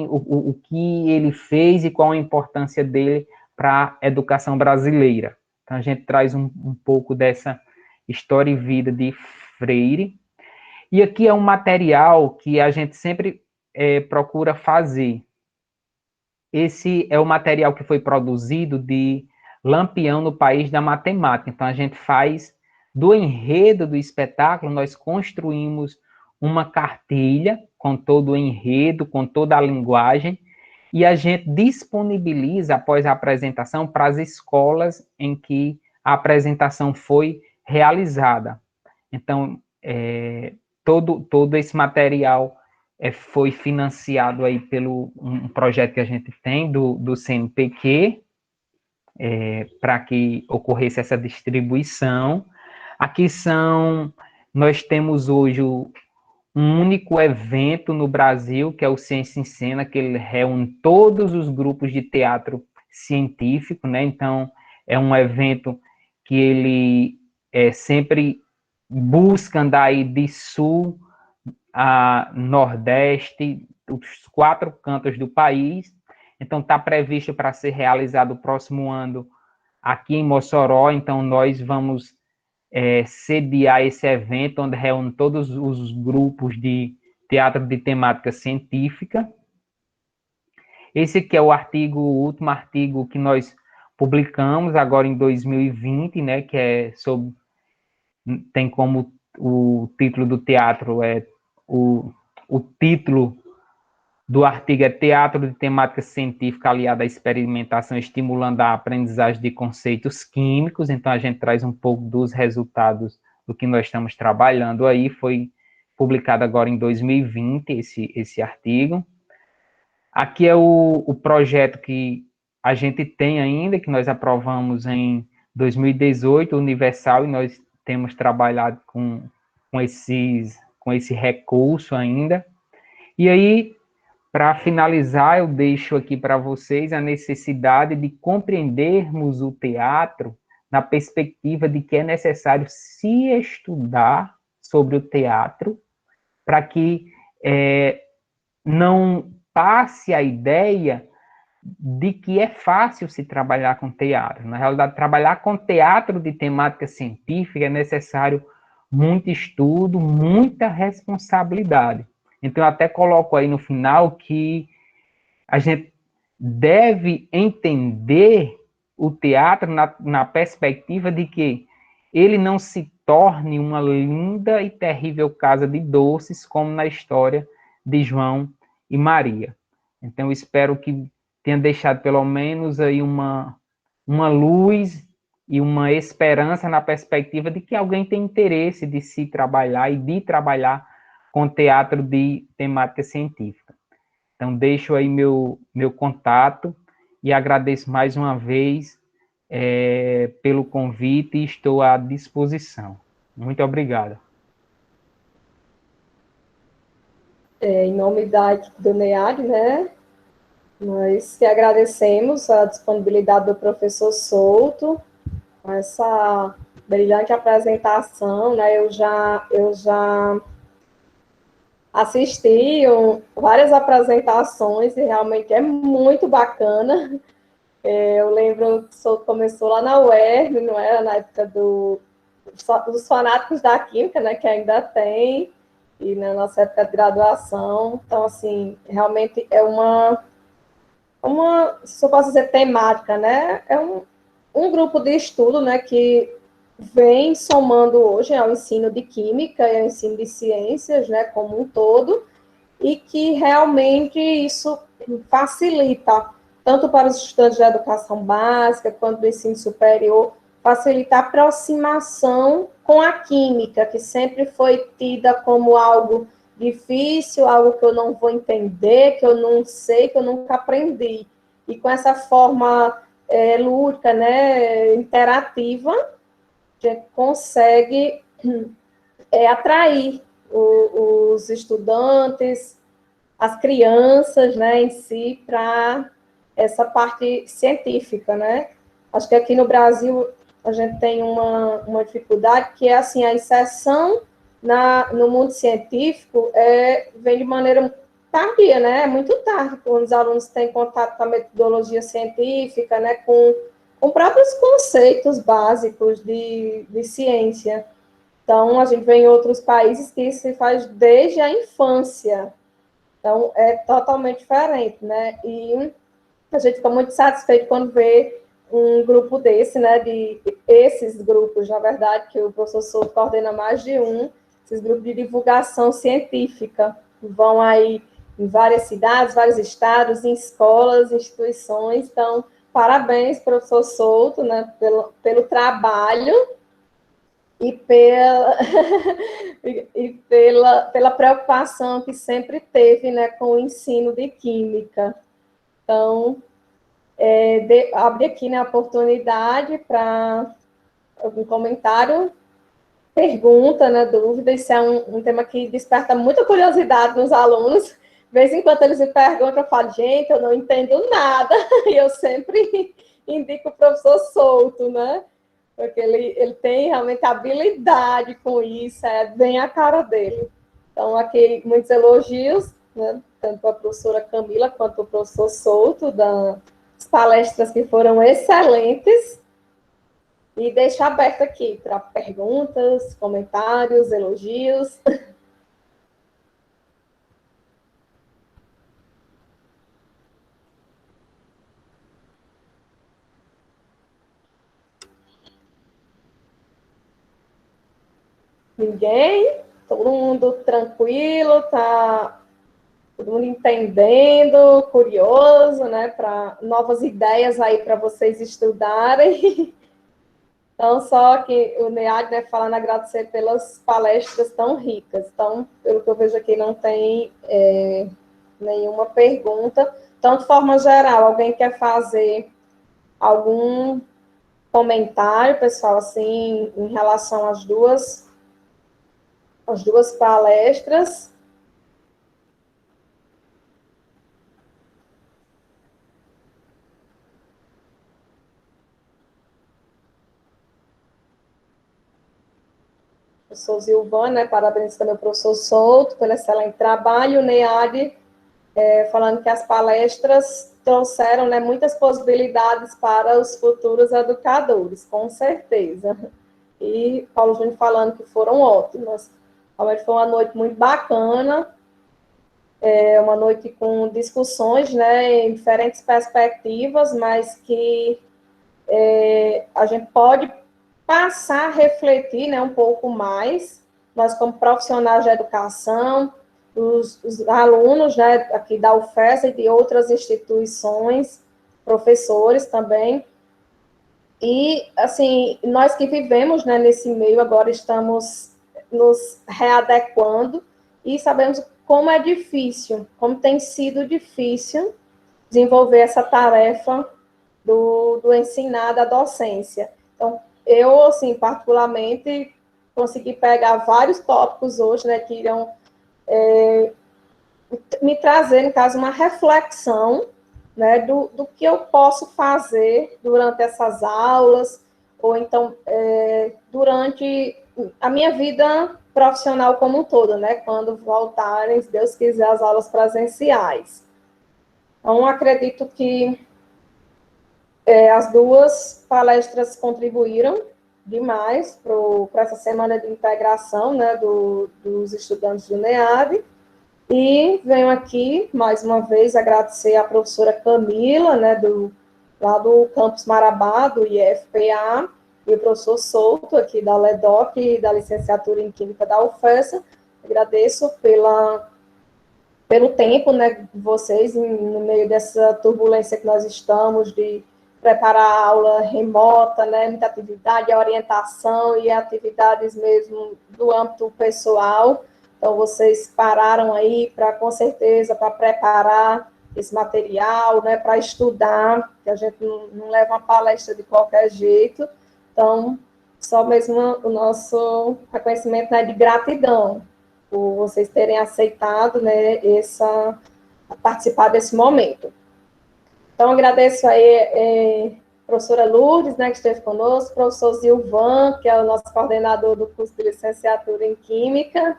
o que ele fez e qual a importância dele para a educação brasileira. Então, a gente traz um pouco dessa história e vida de Freire. E aqui é um material que a gente sempre procura fazer. Esse é o material que foi produzido de Lampião no País da Matemática. Então, a gente faz, do enredo do espetáculo, nós construímos uma cartilha com todo o enredo, com toda a linguagem, e a gente disponibiliza, após a apresentação, para as escolas em que a apresentação foi realizada. Então, todo esse material foi financiado aí pelo um projeto que a gente tem do CNPq, para que ocorresse essa distribuição. Aqui nós temos hoje um único evento no Brasil, que é o Ciência em Cena, que ele reúne todos os grupos de teatro científico, né? Então, é um evento que ele sempre busca andar aí de sul a nordeste, os 4 cantos do país. Então, está previsto para ser realizado o próximo ano aqui em Mossoró. Então, nós vamos sediar esse evento, onde reúne todos os grupos de teatro de temática científica. Esse aqui é o último artigo que nós publicamos agora em 2020, né, que tem como o título do teatro, o título do artigo é Teatro de Temática Científica aliada à experimentação, estimulando a aprendizagem de conceitos químicos. Então, a gente traz um pouco dos resultados do que nós estamos trabalhando aí. Foi publicado agora em 2020, esse artigo. Aqui é o projeto que a gente tem ainda, que nós aprovamos em 2018, Universal, e nós temos trabalhado com esse recurso ainda. E aí, para finalizar, eu deixo aqui para vocês a necessidade de compreendermos o teatro na perspectiva de que é necessário se estudar sobre o teatro para que não passe a ideia de que é fácil se trabalhar com teatro. Na realidade, trabalhar com teatro de temática científica é necessário muito estudo, muita responsabilidade. Então, eu até coloco aí no final que a gente deve entender o teatro na perspectiva de que ele não se torne uma linda e terrível casa de doces, como na história de João e Maria. Então, eu espero que tenha deixado pelo menos aí uma luz e uma esperança na perspectiva de que alguém tem interesse de se trabalhar e de trabalhar com teatro de temática científica. Então, deixo aí meu contato e agradeço mais uma vez pelo convite e estou à disposição. Muito obrigado. Em nome da equipe do NEAD, né, nós que agradecemos a disponibilidade do professor Souto, com essa brilhante apresentação, né, eu já assisti várias apresentações e realmente é muito bacana. Eu lembro que o Souto começou lá na UERN, não era? Na época dos fanáticos da Química, né, que ainda tem, e na nossa época de graduação. Então, assim, realmente é uma se eu posso dizer, temática, né? É um grupo de estudo, né, que vem somando hoje ao ensino de Química e ao ensino de Ciências, né, como um todo, e que realmente isso facilita, tanto para os estudantes de educação básica, quanto do ensino superior, facilita a aproximação com a química, que sempre foi tida como algo difícil, algo que eu não vou entender, que eu não sei, que eu nunca aprendi. E com essa forma lúdica, né, interativa, a gente consegue atrair os estudantes, as crianças, né, em si, para essa parte científica, né? Acho que aqui no Brasil a gente tem uma dificuldade que é, assim, a inserção no mundo científico vem de maneira tardia, né? É muito tarde, quando os alunos têm contato com a metodologia científica, né, com próprios conceitos básicos de ciência. Então, a gente vê em outros países que isso se faz desde a infância. Então, é totalmente diferente, né? E a gente fica muito satisfeito quando vê um grupo desse, né, de esses grupos, na verdade, que o professor Souto coordena mais de um, esses grupos de divulgação científica, vão aí em várias cidades, vários estados, em escolas, instituições. Então, parabéns, professor Souto, né, pelo trabalho e pela preocupação que sempre teve, né, com o ensino de química. Então, abrir aqui, né, a oportunidade para algum comentário, pergunta, né, dúvida. Isso é um tema que desperta muita curiosidade nos alunos. De vez em quando eles me perguntam, eu falo, gente, eu não entendo nada. E eu sempre indico o professor Souto, né? Porque ele tem realmente habilidade com isso, é bem a cara dele. Então, aqui, muitos elogios, né, tanto para a professora Camila quanto para o professor Souto, das palestras que foram excelentes. E deixo aberto aqui para perguntas, comentários, elogios. Ninguém? Todo mundo tranquilo, tá todo mundo entendendo, curioso, né? Para novas ideias aí para vocês estudarem. Então, só que o NEAD, né, falando, agradecer pelas palestras tão ricas. Então, pelo que eu vejo aqui, não tem nenhuma pergunta. Então, de forma geral, alguém quer fazer algum comentário, pessoal, assim, em relação às duas palestras? Professor Zilvan, né, parabéns também ao professor Souto pelo excelente trabalho, o NEAD, falando que as palestras trouxeram, né, muitas possibilidades para os futuros educadores, com certeza. E Paulo Júnior falando que foram ótimas. Realmente foi uma noite muito bacana, uma noite com discussões, né, em diferentes perspectivas, mas que a gente pode passar a refletir, né, um pouco mais, nós como profissionais de educação, os alunos, né, aqui da UFES e de outras instituições, professores também, e, assim, nós que vivemos, né, nesse meio, agora estamos nos readequando e sabemos como é difícil, como tem sido difícil desenvolver essa tarefa do ensinar, da docência. Então, eu, assim, particularmente, consegui pegar vários tópicos hoje, né, que irão me trazer, no caso, uma reflexão, né, do que eu posso fazer durante essas aulas, ou então, durante a minha vida profissional como um todo, né, quando voltarem, se Deus quiser, as aulas presenciais. Então, acredito que as duas palestras contribuíram demais para essa semana de integração, né, dos estudantes do NEAD. E venho aqui, mais uma vez, agradecer à professora Camila, né, lá do Campus Marabá, do IFPA, e o professor Souto, aqui da LEDOC, e da licenciatura em Química da UFES. Agradeço pelo tempo, né, de vocês, no meio dessa turbulência que nós estamos, de preparar a aula remota, né, muita atividade, a orientação e atividades mesmo do âmbito pessoal. Então, vocês pararam aí para, com certeza, para preparar esse material, né, para estudar, que a gente não leva uma palestra de qualquer jeito. Então, só mesmo o nosso reconhecimento, né, de gratidão por vocês terem aceitado, né, participar desse momento. Então, agradeço aí a professora Lourdes, né, que esteve conosco, o professor Zilvan, que é o nosso coordenador do curso de licenciatura em Química,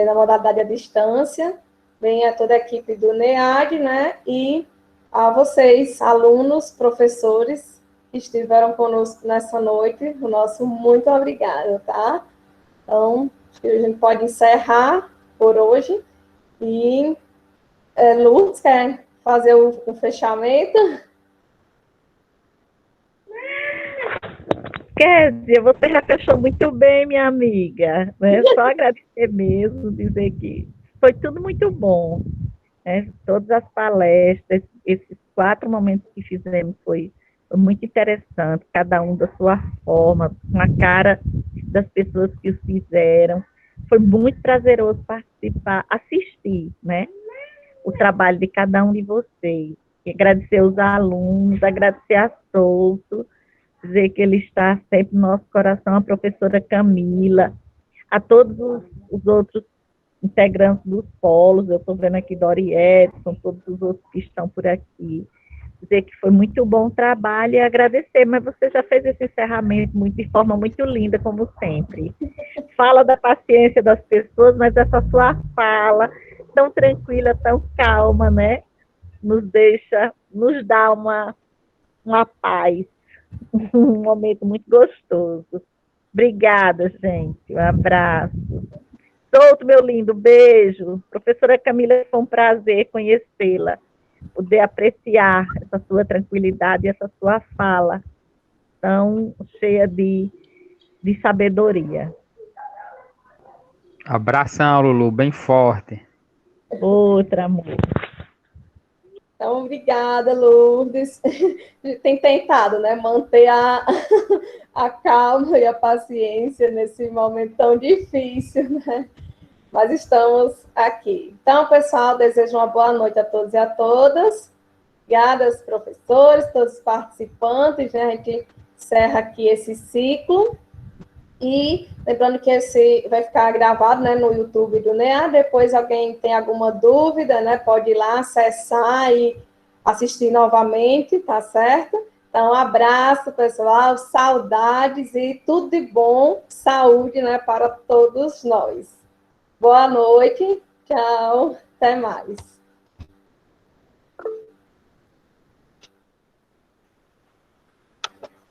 na modalidade à distância, bem a toda a equipe do NEAD, né, e a vocês, alunos, professores, que estiveram conosco nessa noite, o nosso muito obrigado, tá? Então, acho que a gente pode encerrar por hoje, e Lourdes quer fazer o fechamento? Kézia, você já fechou muito bem, minha amiga. Né? Só agradecer mesmo, dizer que foi tudo muito bom. Né? Todas as palestras, esses 4 momentos que fizemos foi muito interessante, cada um da sua forma, com a cara das pessoas que os fizeram. Foi muito prazeroso participar, assistir, né? O trabalho de cada um de vocês. E agradecer os alunos, agradecer a Souto, dizer que ele está sempre no nosso coração, a professora Camila, a todos os outros integrantes dos polos, eu estou vendo aqui Dori Edson, todos os outros que estão por aqui, dizer que foi muito bom o trabalho e agradecer, mas você já fez esse encerramento de forma muito linda, como sempre. Fala da paciência das pessoas, mas essa sua fala, tão tranquila, tão calma, né, nos dá uma paz, um momento muito gostoso. Obrigada, gente. Um abraço. Souto, meu lindo, beijo. Professora Camila, foi um prazer conhecê-la, poder apreciar essa sua tranquilidade, essa sua fala tão cheia de sabedoria. Abração, Lulu, bem forte. Outra, amor. Então, obrigada, Lourdes. Tem tentado, né, manter a calma e a paciência nesse momento tão difícil, né? Mas estamos aqui. Então, pessoal, desejo uma boa noite a todos e a todas. Obrigada aos professores, todos os participantes, né? A gente encerra aqui esse ciclo. E lembrando que esse vai ficar gravado, né, no YouTube do NEA. Depois alguém tem alguma dúvida, né, pode ir lá acessar e assistir novamente, tá certo? Então, um abraço, pessoal, saudades e tudo de bom, saúde, né, para todos nós. Boa noite, tchau, até mais.